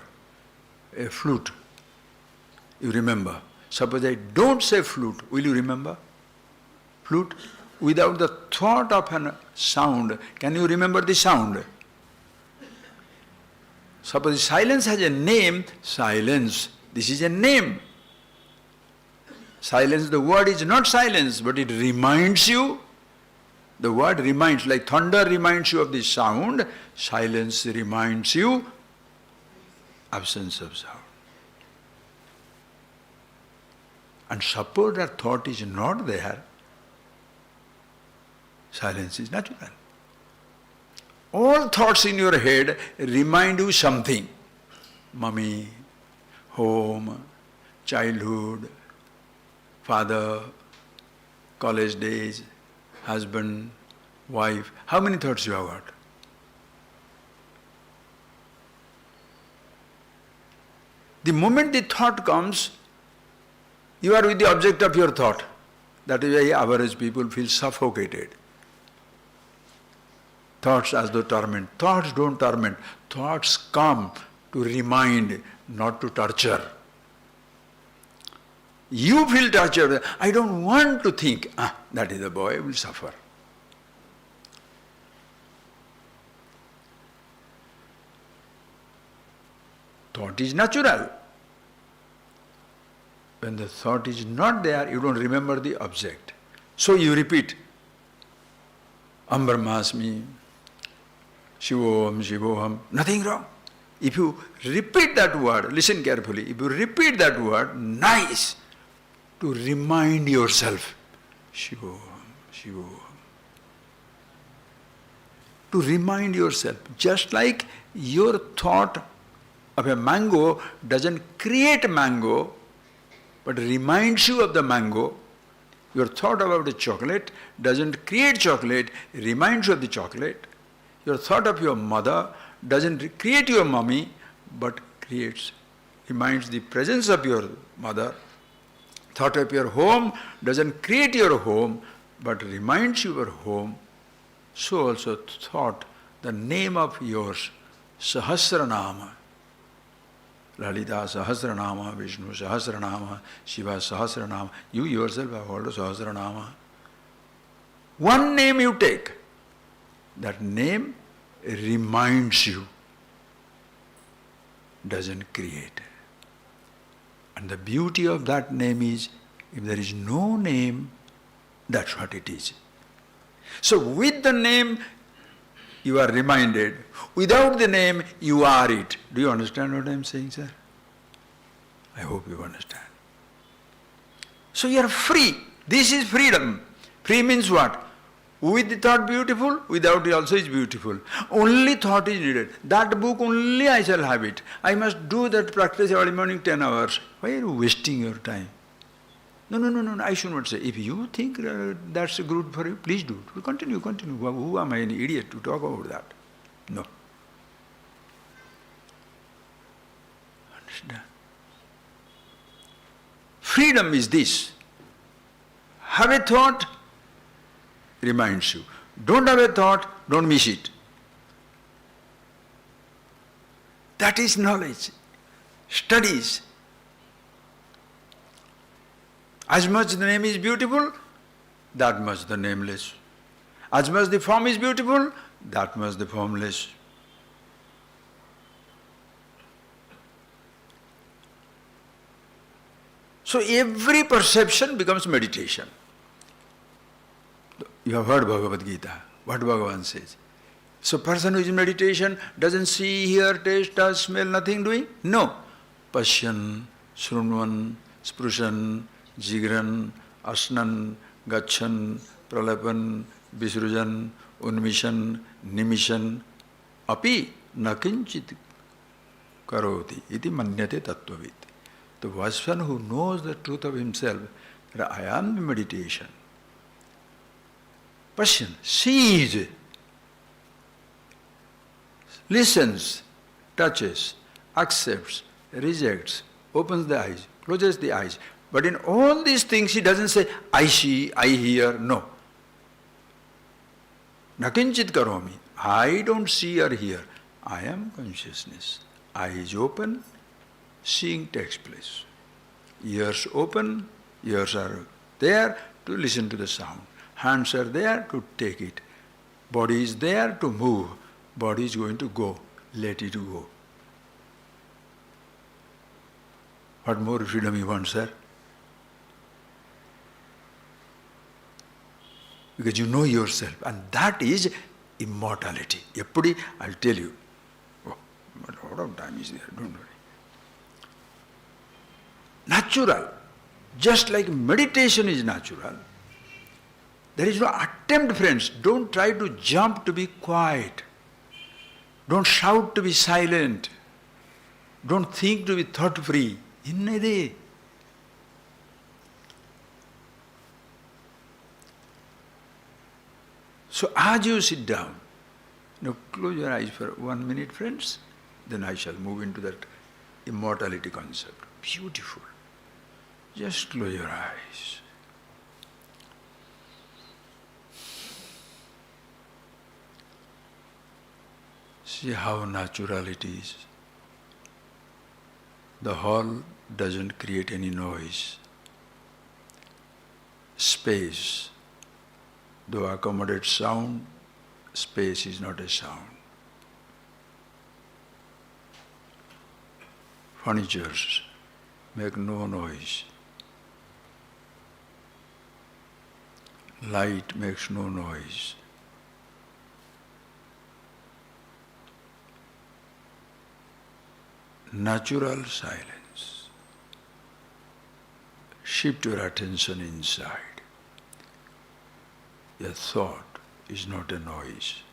A: A flute. You remember. Suppose I don't say flute. Will you remember? Flute? Without the thought of a sound, can you remember the sound? Suppose silence has a name, silence. This is a name. Silence, the word is not silence, but it reminds you. The word reminds, like thunder reminds you of the sound, silence reminds you absence of sound. And suppose that thought is not there, silence is natural. All thoughts in your head remind you something. Mummy, home, childhood, father, college days, husband, wife. How many thoughts you have got? The moment the thought comes, you are with the object of your thought. That is why average people feel suffocated. Thoughts as though torment. Thoughts don't torment. Thoughts come to remind, not to torture. You feel tortured. I don't want to think. That is the boy will suffer. Thought is natural. When the thought is not there, you don't remember the object. So you repeat, Am Brahmasmi, Shivoham, Shivoham, nothing wrong. If you repeat that word, listen carefully, if you repeat that word, nice, to remind yourself, Shivoham, Shivoham. To remind yourself, just like your thought of a mango doesn't create mango, but reminds you of the mango. Your thought about a chocolate doesn't create chocolate, reminds you of the chocolate. Your thought of your mother doesn't create your mummy, but reminds the presence of your mother. Thought of your home doesn't create your home, but reminds you of your home. So also thought, the name of yours, Sahasranama, Lalita Sahasranama, Vishnu Sahasranama, Shiva Sahasranama. You yourself have heard of Sahasranama. One name you take, that name reminds you, doesn't create. And the beauty of that name is, if there is no name, that's what it is. So with the name, you are reminded. Without the name, you are it. Do you understand what I am saying, sir? I hope you understand. So you are free. This is freedom. Free means what? With the thought beautiful, without it also is beautiful. Only thought is needed. That book only I shall have it. I must do that practice every morning 10 hours. Why are you wasting your time? No, I should not say. If you think that's good for you, please do. Continue. Who am I, an idiot to talk about that? No. Understand? Freedom is this. Have a thought, reminds you. Don't have a thought, don't miss it. That is knowledge. Studies. As much the name is beautiful, that much the nameless. As much the form is beautiful, that much the formless. So every perception becomes meditation. You have heard Bhagavad Gita, what Bhagavan says. So person who is in meditation doesn't see, hear, taste, touch, smell, nothing doing? No. Pashyan, Shrunvan, Sprushan, Jigran, Asnan, Gachan, Pralapan, Visrujan, Unmishan, Nimishan, Api nakinchit karoti iti manyate tattvavit. The person who knows the truth of himself, that I am the meditation. Passion, sees, listens, touches, accepts, rejects, opens the eyes, closes the eyes. But in all these things he doesn't say, I see, I hear, no. Nakinchit karomi, I don't see or hear. I am consciousness. Eyes open, seeing takes place. Ears open, ears are there to listen to the sound. Hands are there to take it. Body is there to move. Body is going to go. Let it go. What more freedom you want, sir? Because you know yourself. And that is immortality. Eppudi, I'll tell you. Oh, a lot of time is there, don't worry. Natural. Just like meditation is natural. There is no attempt, friends. Don't try to jump to be quiet. Don't shout to be silent. Don't think to be thought-free. Innade. So as you sit down, now close your eyes for 1 minute, friends. Then I shall move into that immortality concept. Beautiful. Just close your eyes. See how natural it is. The hall doesn't create any noise. Space, though accommodates sound, space is not a sound. Furnitures make no noise. Light makes no noise. Natural silence. Shift your attention inside. A thought is not a noise.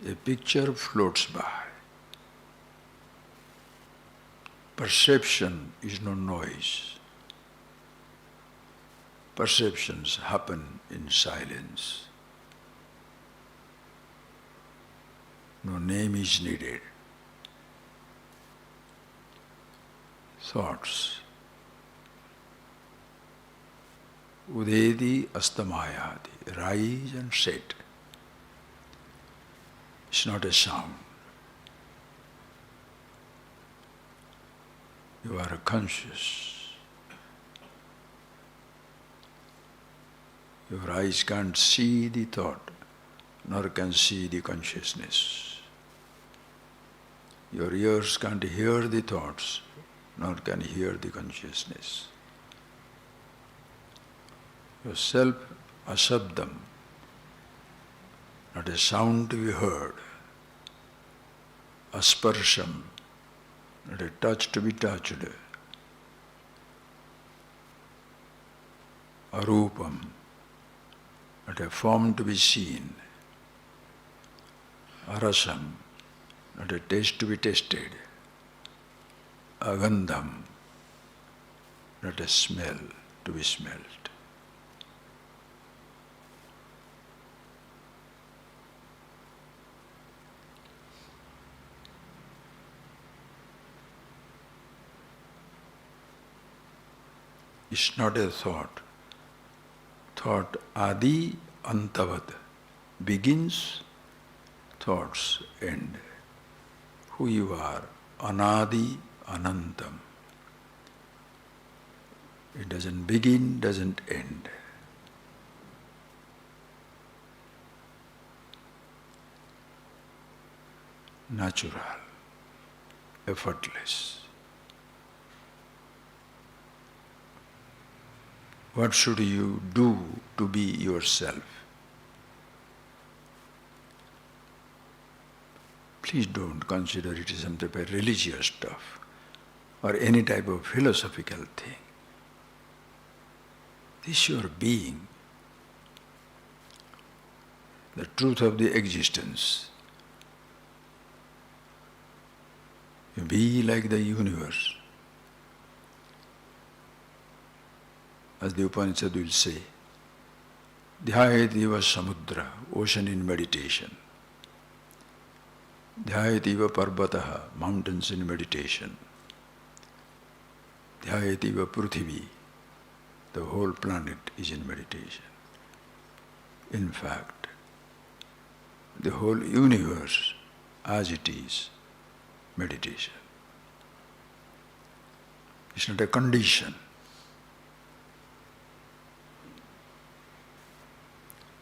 A: A picture floats by. Perception is no noise. Perceptions happen in silence. No name is needed. Thoughts. Udedi astamayati, rise and set. It's not a sound. You are conscious. Your eyes can't see the thought, nor can see the consciousness. Your ears can't hear the thoughts, nor can hear the consciousness. Yourself, asabdam, not a sound to be heard, asparsham, not a touch to be touched, arupam, not a form to be seen, arasam, not a taste to be tasted, agandham, not a smell to be smelled. It's not a thought. Thought adi antavat, begins, thoughts end. Who you are, anadi anantam. It doesn't begin, doesn't end. Natural, effortless. What should you do to be yourself? Please don't consider it as some type of religious stuff or any type of philosophical thing. This is your being, the truth of the existence. You be like the universe. As the Upanishad will say, Dhyayativa samudra, ocean in meditation. Dhyayativa parvataha, mountains in meditation. Dhyayativa prithvi, the whole planet is in meditation. In fact, the whole universe as it is, meditation. It's not a condition.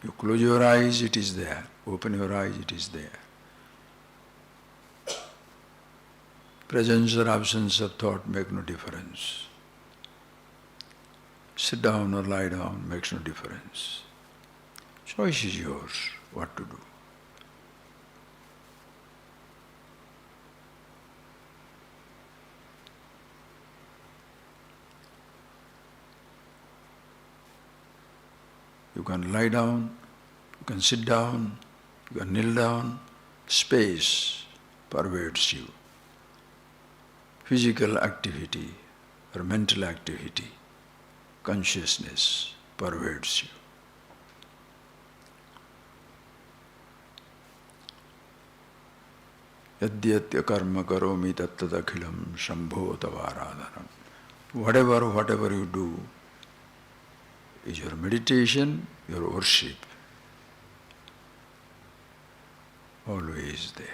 A: You close your eyes, it is there. Open your eyes, it is there. Presence or absence of thought make no difference. Sit down or lie down makes no difference. Choice is yours, what to do. You can lie down, you can sit down, you can kneel down. Space pervades you. Physical activity or mental activity, consciousness pervades you. Yadyatya karma karomi tattadakhilam shambho tavaradhanam. Whatever you do is your meditation, your worship. Always there.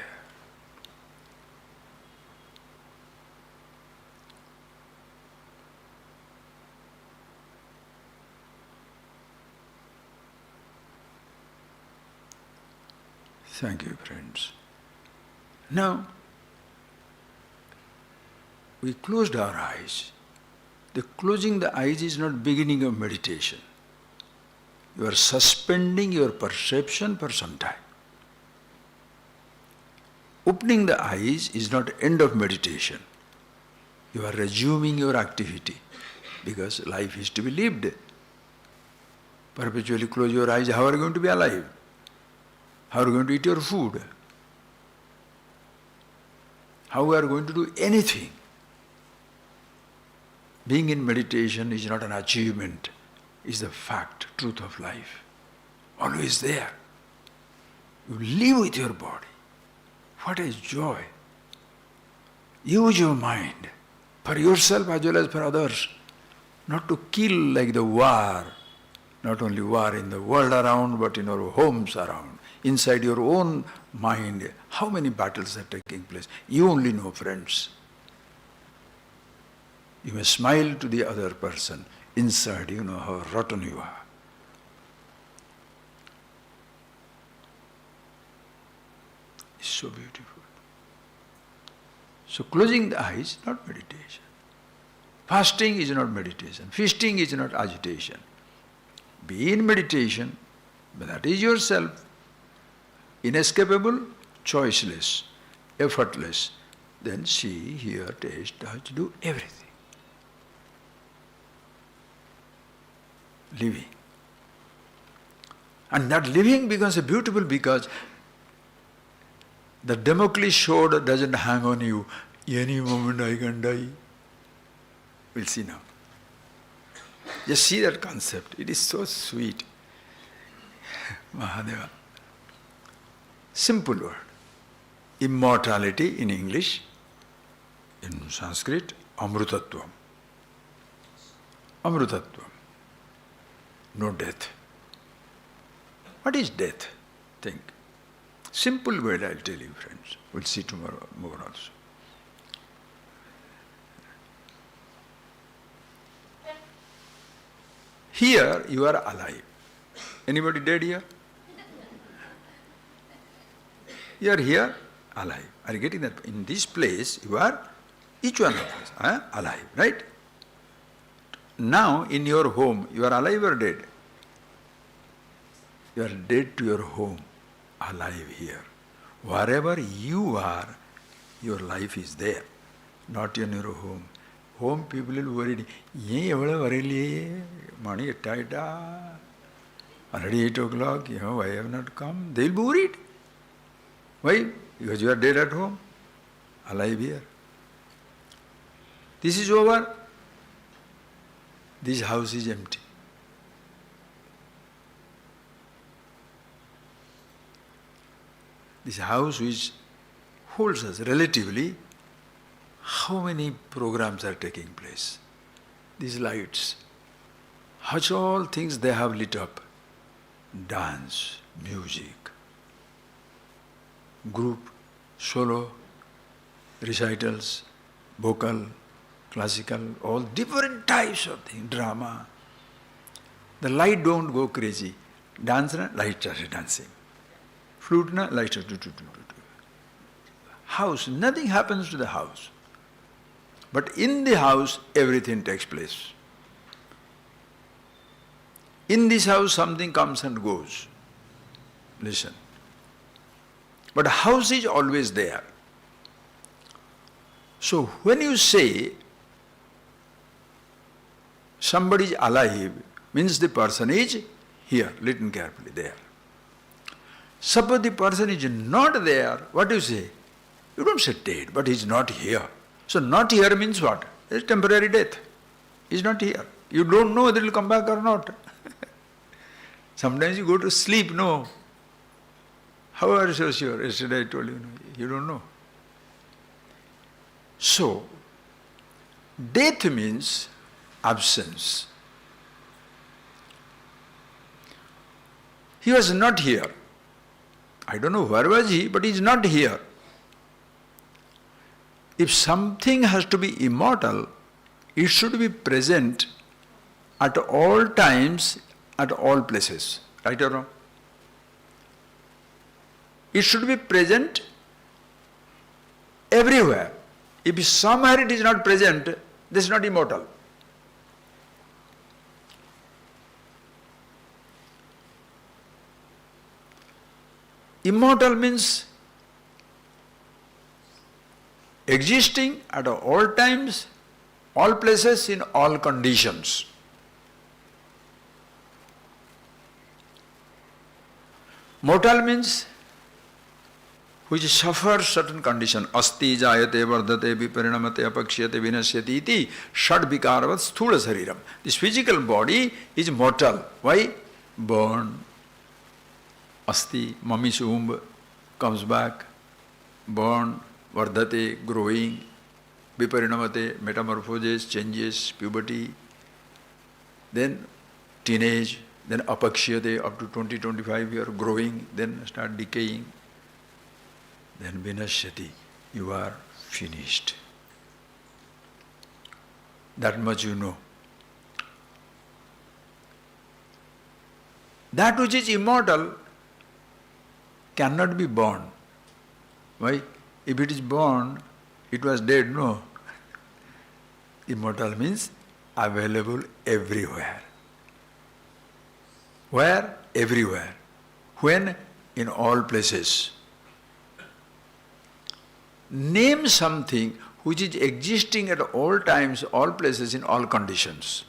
A: Thank you, friends. Now, we closed our eyes. The closing the eyes is not beginning of meditation. You are suspending your perception for some time. Opening the eyes is not end of meditation. You are resuming your activity because life is to be lived. Perpetually close your eyes, how are you going to be alive? How are you going to eat your food? How are you going to do anything? Being in meditation is not an achievement, it's the fact, truth of life. Always there. You live with your body. What is joy? Use your mind for yourself as well as for others. Not to kill like the war. Not only war in the world around, but in our homes around. Inside your own mind, how many battles are taking place? You only know, friends. You may smile to the other person. Inside, you know how rotten you are. It's so beautiful. So closing the eyes, not meditation. Fasting is not meditation. Feasting is not agitation. Be in meditation, but that is yourself. Inescapable, choiceless, effortless. Then see, hear, taste, touch, do everything. Living. And that living becomes beautiful because the Damocles sword doesn't hang on you. Any moment I can die. We'll see now. Just see that concept. It is so sweet. Mahadeva. Simple word. Immortality in English, in Sanskrit, Amrutatvam. Amrutatvam. No death. What is death? Think. Simple word I'll tell you, friends. We'll see tomorrow more also. Here you are alive. Anybody dead here? You are here alive. Are you getting that? In this place you are, each one of us, alive, right? Now in your home, you are alive or dead? You are dead to your home, alive here. Wherever you are, your life is there, not in your home. Home people will worry, money already 8 o'clock, why have not come? They will be worried. Why? Because you are dead at home, alive here. This is over. This house is empty. This house which holds us relatively, how many programs are taking place? These lights, such all things they have lit up. Dance, music, group, solo, recitals, vocal, classical, all different types of things, drama. The light don't go crazy. Dance, light starts dancing. Flute, light starts. House, nothing happens to the house. But in the house, everything takes place. In this house, something comes and goes. Listen. But house is always there. So when you say somebody is alive, means the person is here. Listen carefully, there. Suppose the person is not there, what do you say? You don't say dead, but he is not here. So not here means what? It's temporary death. He is not here. You don't know whether he will come back or not. Sometimes you go to sleep, no. How are you so sure? Yesterday I told you, you don't know. So, death means absence. He was not here. I don't know where was he, but he is not here. If something has to be immortal, it should be present at all times, at all places. Right or wrong? It should be present everywhere. If somewhere it is not present, this is not immortal. Immortal means existing at all times, all places, in all conditions. Mortal means which suffers certain condition. Asti jayate vardhate viparinamate apakshyate vinasyati iti shad vikaravat sthula sariram. This physical body is mortal. Why? Born, asti, mummy's womb, comes back, born, vardhate, growing, viparinamate, metamorphoses, changes, puberty, then teenage, then apakshyate, up to 20-25 years, growing, then start decaying. Then vinasyati, you are finished. That much you know. That which is immortal cannot be born. Why? If it is born, it was dead, no. Immortal means available everywhere. Where? Everywhere. When? In all places. Name something which is existing at all times, all places, in all conditions.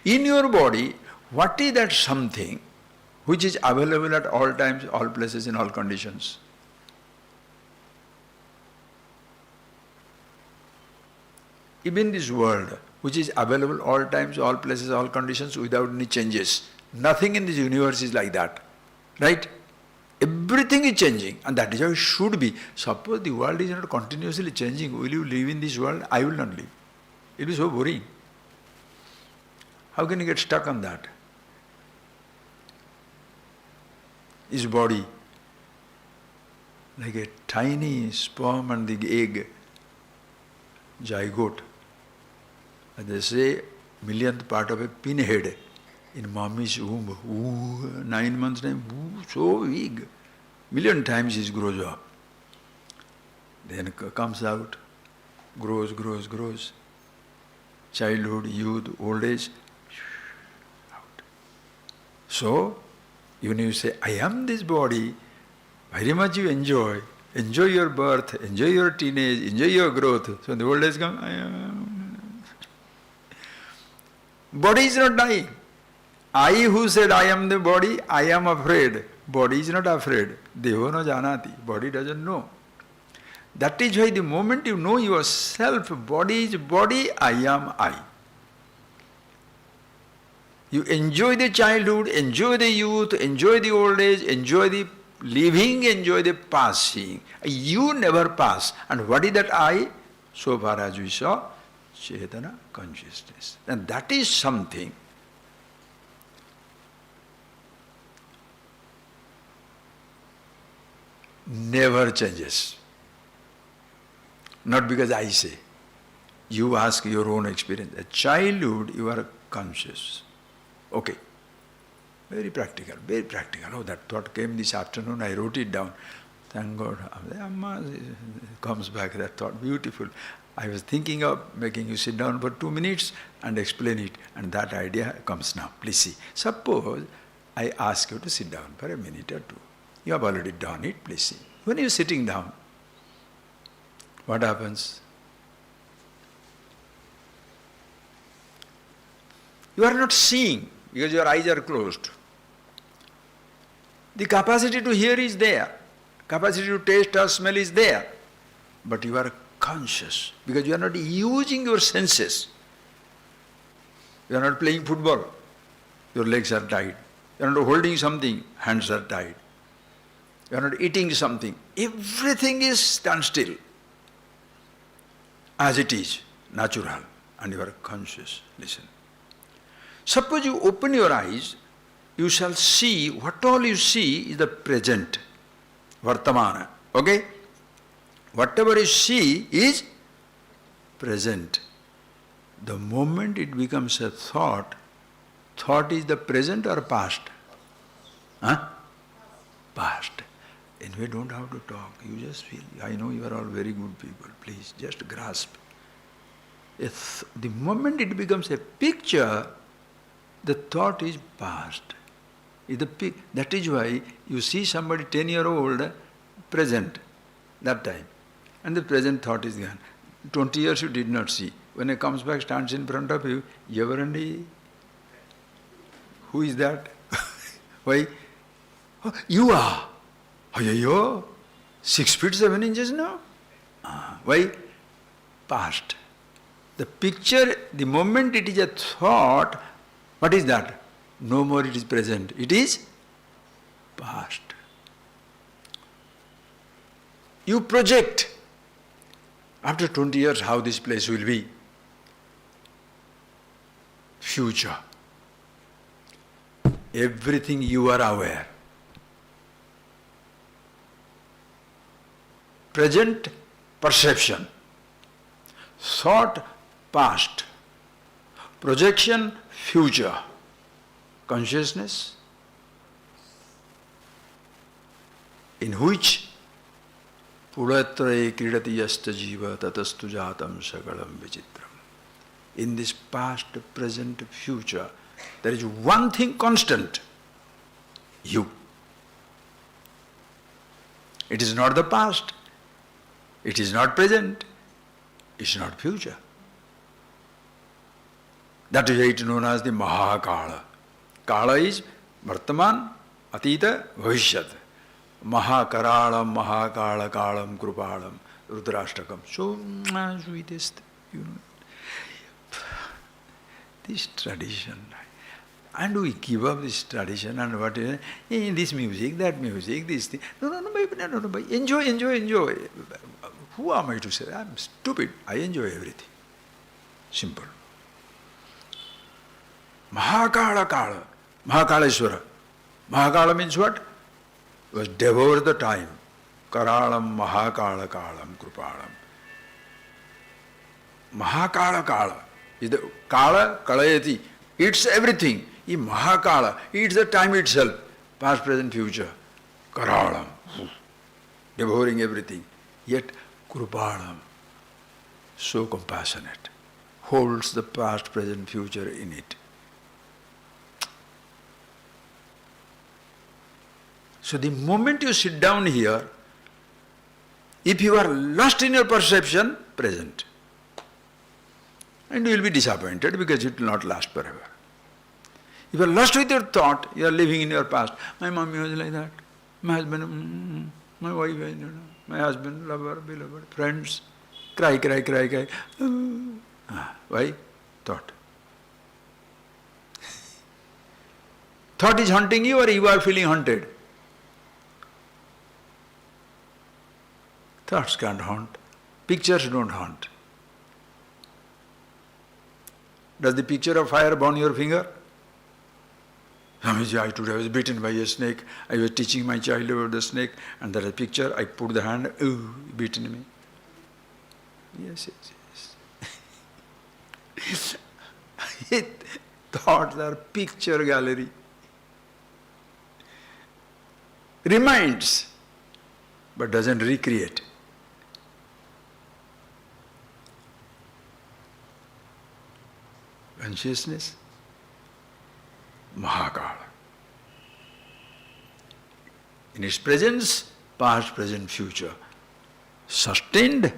A: In your body, what is that something which is available at all times, all places, in all conditions? Even this world, which is available all times, all places, all conditions, without any changes. Nothing in this universe is like that. Right? Everything is changing, and that is how it should be. Suppose the world is not continuously changing, will you live in this world? I will not live. It will be so boring. How can you get stuck on that? His body, like a tiny sperm and the egg, zygote. As they say, millionth part of a pinhead in mommy's womb. Ooh, 9 months time, ooh, so big. Million times it grows up. Then comes out, grows. Childhood, youth, old age, out. So, even if you say, I am this body, very much you enjoy. Enjoy your birth, enjoy your teenage, enjoy your growth. So the old age comes, I am. Body is not dying. I who said I am the body, I am afraid. Body is not afraid. Deho no janati. Body doesn't know. That is why the moment you know yourself, body is body, I am I. You enjoy the childhood, enjoy the youth, enjoy the old age, enjoy the living, enjoy the passing. You never pass. And what is that I? So far as we saw, Chetana, consciousness. And that is something never changes. Not because I say. You ask your own experience. At childhood, you are conscious. Okay. Very practical, very practical. Oh, that thought came this afternoon, I wrote it down. Thank God. Amma comes back, that thought, beautiful. I was thinking of making you sit down for 2 minutes and explain it, and that idea comes now. Please see. Suppose I ask you to sit down for a minute or two. You have already done it, please see. When you are sitting down, what happens? You are not seeing because your eyes are closed. The capacity to hear is there. Capacity to taste or smell is there. But you are conscious because you are not using your senses. You are not playing football. Your legs are tied. You are not holding something. Hands are tied. You are not eating something. Everything is standstill. As it is, natural. And you are conscious. Listen. Suppose you open your eyes, you shall see, what all you see is the present, vartamana. Okay? Whatever you see is present. The moment it becomes a thought, thought is the present or past? Huh? Past. And we don't have to talk. You just feel, I know you are all very good people. Please, just grasp. If the moment it becomes a picture, the thought is past. That is why you see somebody 10-year-old present that time. And the present thought is gone. 20 years you did not see. When it comes back, stands in front of you, Yavarandi, who is that? Why? Oh, you are. Ayo, 6 feet 7 inches now? Why? Past. The picture, the moment it is a thought, what is that? No more it is present. It is past. You project after 20 years how this place will be. Future. Everything you are aware. Present, perception. Thought, past. Projection, future. Consciousness, in which Puratraye kridati yasta jiva tatastu jatam sagalam vichitram. In this past, present, future, there is one thing constant. You. It is not the past. It is not present. It is not future. That is why it is known as the Mahakala. Kala is Vartaman, Atita, Bhavishyat. Mahakaralam, Mahakala, Kalam, Krupalam, Rudrashtakam. So sweetest, you know. This tradition. And we give up this tradition and what is this music, that music, this thing. No, enjoy. Who am I to say? I am stupid. I enjoy everything. Simple. Mahakala Kala. Mahakaleshwara. Mahakala means what? Was devour the time. Karalam, Mahakala Kalam, Krupalam. Mahakala Kala. Is the Kala, Kalayati, eats everything. He Mahakala, eats the time itself, past, present, future. Karalam, devouring everything. Yet Krupalam, so compassionate, holds the past, present, future in it. So the moment you sit down here, if you are lost in your perception, present. And you will be disappointed because it will not last forever. If you are lost with your thought, you are living in your past. My mommy was like that. My husband, my wife, my husband, lover, beloved, friends, cry. Why? Thought. Thought is haunting you or you are feeling haunted? Thoughts can't haunt. Pictures don't haunt. Does the picture of fire burn your finger? Swamiji, today I was bitten by a snake. I was teaching my child about the snake, and there is a picture. I put the hand, bitten me. Yes. Thoughts are picture gallery. Reminds, but doesn't recreate. Consciousness, Mahakala. In its presence, past, present, future, sustained,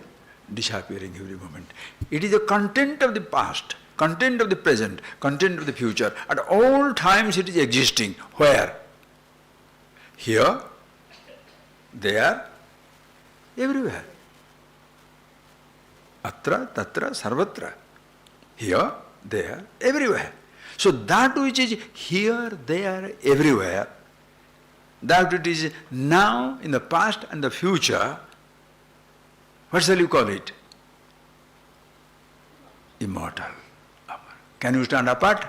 A: disappearing every moment. It is the content of the past, content of the present, content of the future. At all times it is existing. Where? Here, there, everywhere. Atra, tatra, sarvatra. Here, there, everywhere. So that which is here, there, everywhere, that it is now, in the past and the future, what shall you call it? Immortal. Can you stand apart?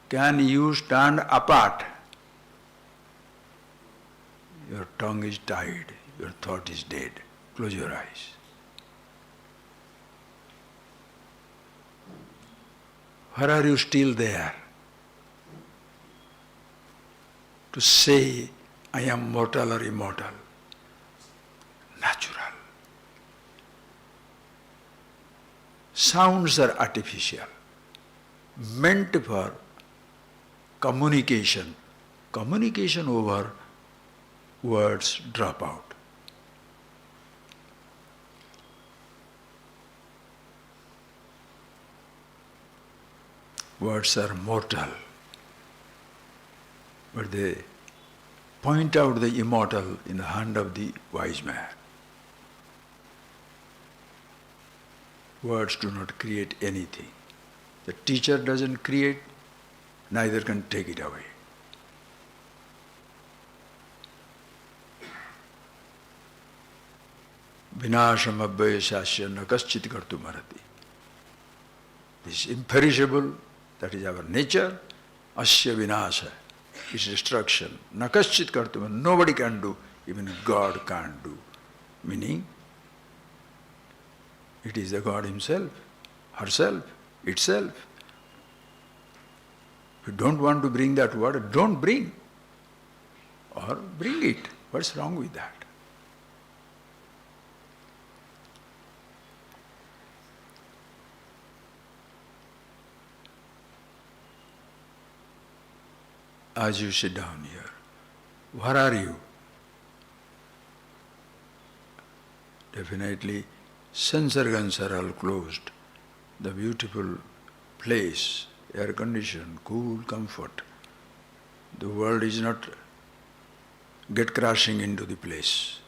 A: Can you stand apart? Your tongue is tied, your thought is dead. Close your eyes. Where are you still there? To say, I am mortal or immortal. Natural. Sounds are artificial, meant for communication. Communication over, words drop out. Words are mortal, but they point out the immortal in the hand of the wise man. Words do not create anything. The teacher doesn't create, neither can take it away. Vinasham abhaya shasya na kaschit kartum arhati. This is imperishable, that is our nature. Asya vinasha is destruction. Na kaschit kartum, nobody can do, even God can't do. Meaning, it is the God himself, herself, itself. If you don't want to bring that word, don't bring. Or bring it. What's wrong with that? As you sit down here, where are you? Definitely, sense organs are all closed. The beautiful place, air conditioned, cool, comfort. The world is not get crashing into the place.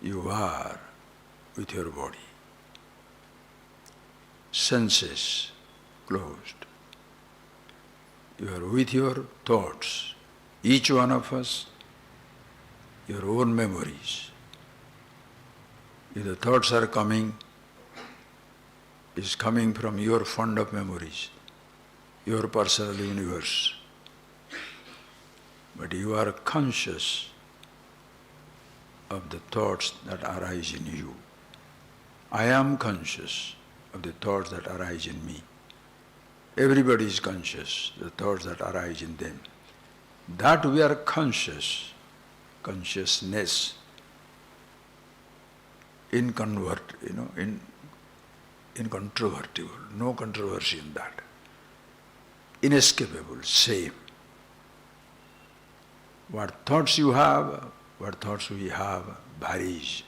A: You are with your body. Senses closed. You are with your thoughts. Each one of us, your own memories. If the thoughts are coming, is coming from your fund of memories, your personal universe. But you are conscious of the thoughts that arise in you. I am conscious of the thoughts that arise in me. Everybody is conscious, the thoughts that arise in them. That we are conscious, consciousness, incontrovertible, no controversy in that. Inescapable, same. What thoughts you have, what thoughts we have, varies.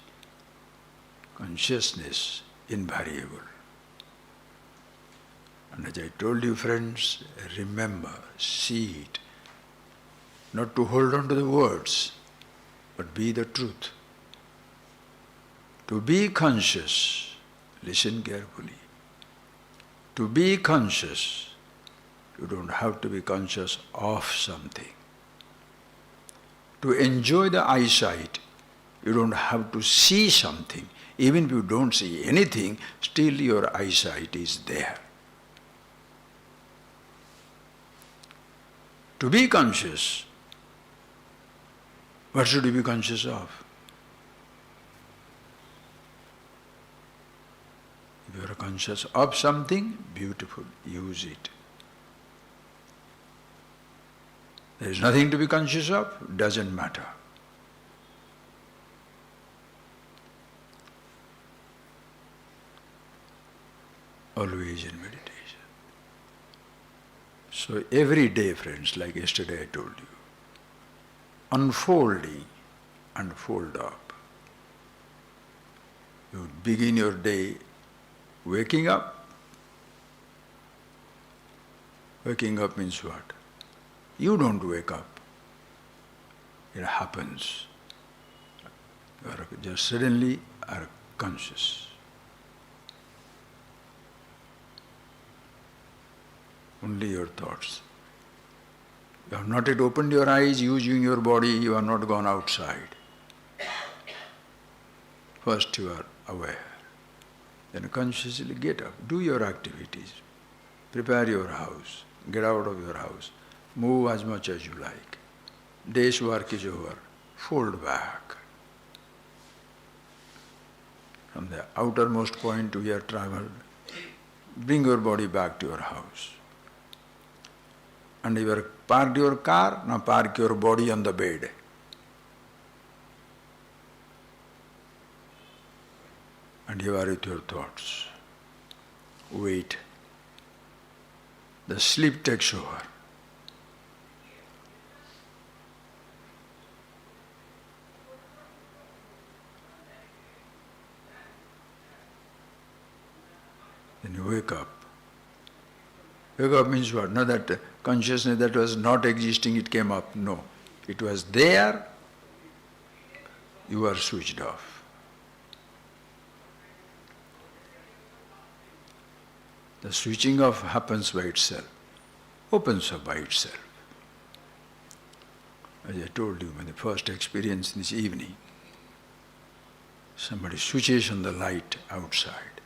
A: Consciousness, invariable. And as I told you, friends, remember, see it. Not to hold on to the words, but be the truth. To be conscious, listen carefully. To be conscious, you don't have to be conscious of something. To enjoy the eyesight, you don't have to see something. Even if you don't see anything, still your eyesight is there. To be conscious, what should you be conscious of? If you are conscious of something, beautiful, use it. There is nothing to be conscious of, doesn't matter. Always in meditation. So every day, friends, like yesterday I told you, unfolding and fold up. You begin your day waking up. Waking up means what? You don't wake up. It happens. You are just suddenly are conscious. Only your thoughts. You have not yet opened your eyes, using your body, you have not gone outside. First you are aware. Then consciously get up, do your activities, prepare your house, get out of your house, move as much as you like. Day's work is over, fold back. From the outermost point you have travelled, bring your body back to your house. And you have parked your car, now park your body on the bed. And you are with your thoughts. Wait. The sleep takes over. Then you wake up. Wake up means what? Not that consciousness that was not existing, it came up. No. It was there, you are switched off. The switching off happens by itself, opens up by itself. As I told you, when the first experience this evening, somebody switches on the light outside.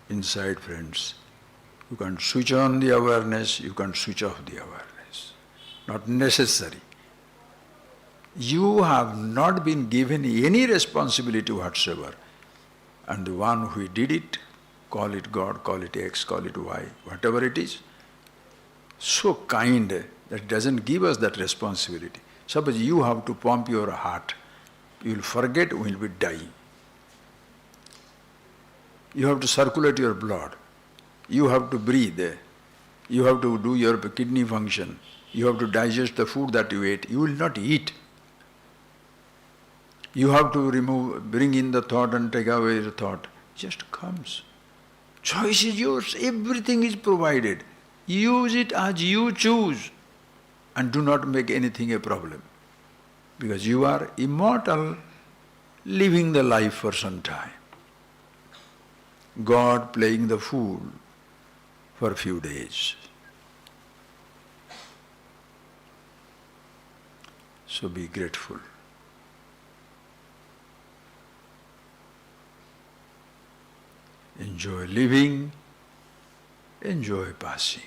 A: Inside, friends, you can switch on the awareness, you can switch off the awareness. Not necessary. You have not been given any responsibility whatsoever. And the one who did it, call it God, call it X, call it Y, whatever it is, so kind that it doesn't give us that responsibility. Suppose you have to pump your heart, you will forget, you will be dying. You have to circulate your blood. You have to breathe. You have to do your kidney function. You have to digest the food that you ate. You will not eat. You have to bring in the thought and take away the thought. It just comes. Choice is yours. Everything is provided. Use it as you choose. And do not make anything a problem. Because you are immortal, living the life for some time. God playing the fool for a few days. So be grateful. Enjoy living, enjoy passing.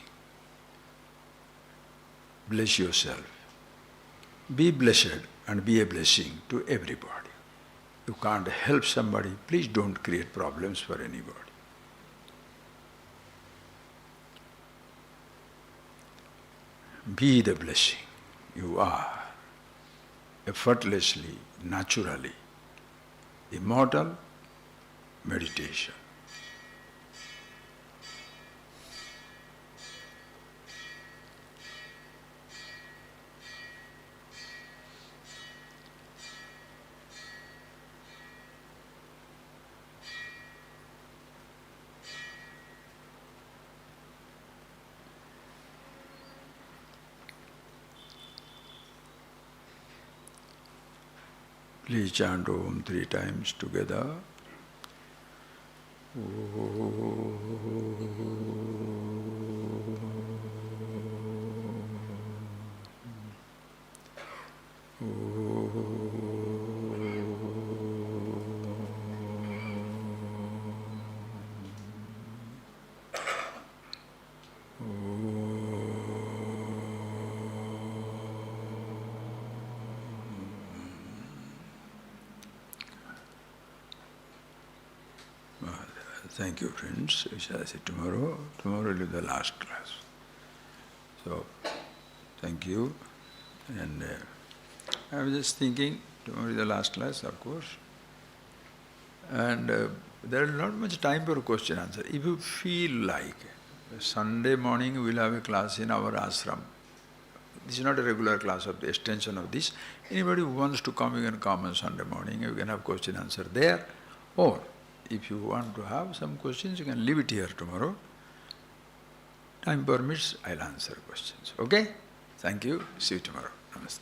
A: Bless yourself. Be blessed and be a blessing to everybody. you can't help somebody, please don't create problems for anybody. Be the blessing. You are effortlessly, naturally, immortal meditation. Please chant Om 3 times together. Thank you, friends. We shall see tomorrow. Tomorrow will be the last class. So, thank you. And I was just thinking, tomorrow is the last class, of course. And there is not much time for question answer. If you feel like Sunday morning we will have a class in our ashram. This is not a regular class of the extension of this. Anybody who wants to come, you can come on Sunday morning. You can have question answer there. Or if you want to have some questions, you can leave it here tomorrow. Time permits, I'll answer questions. Okay? Thank you. See you tomorrow. Namaste.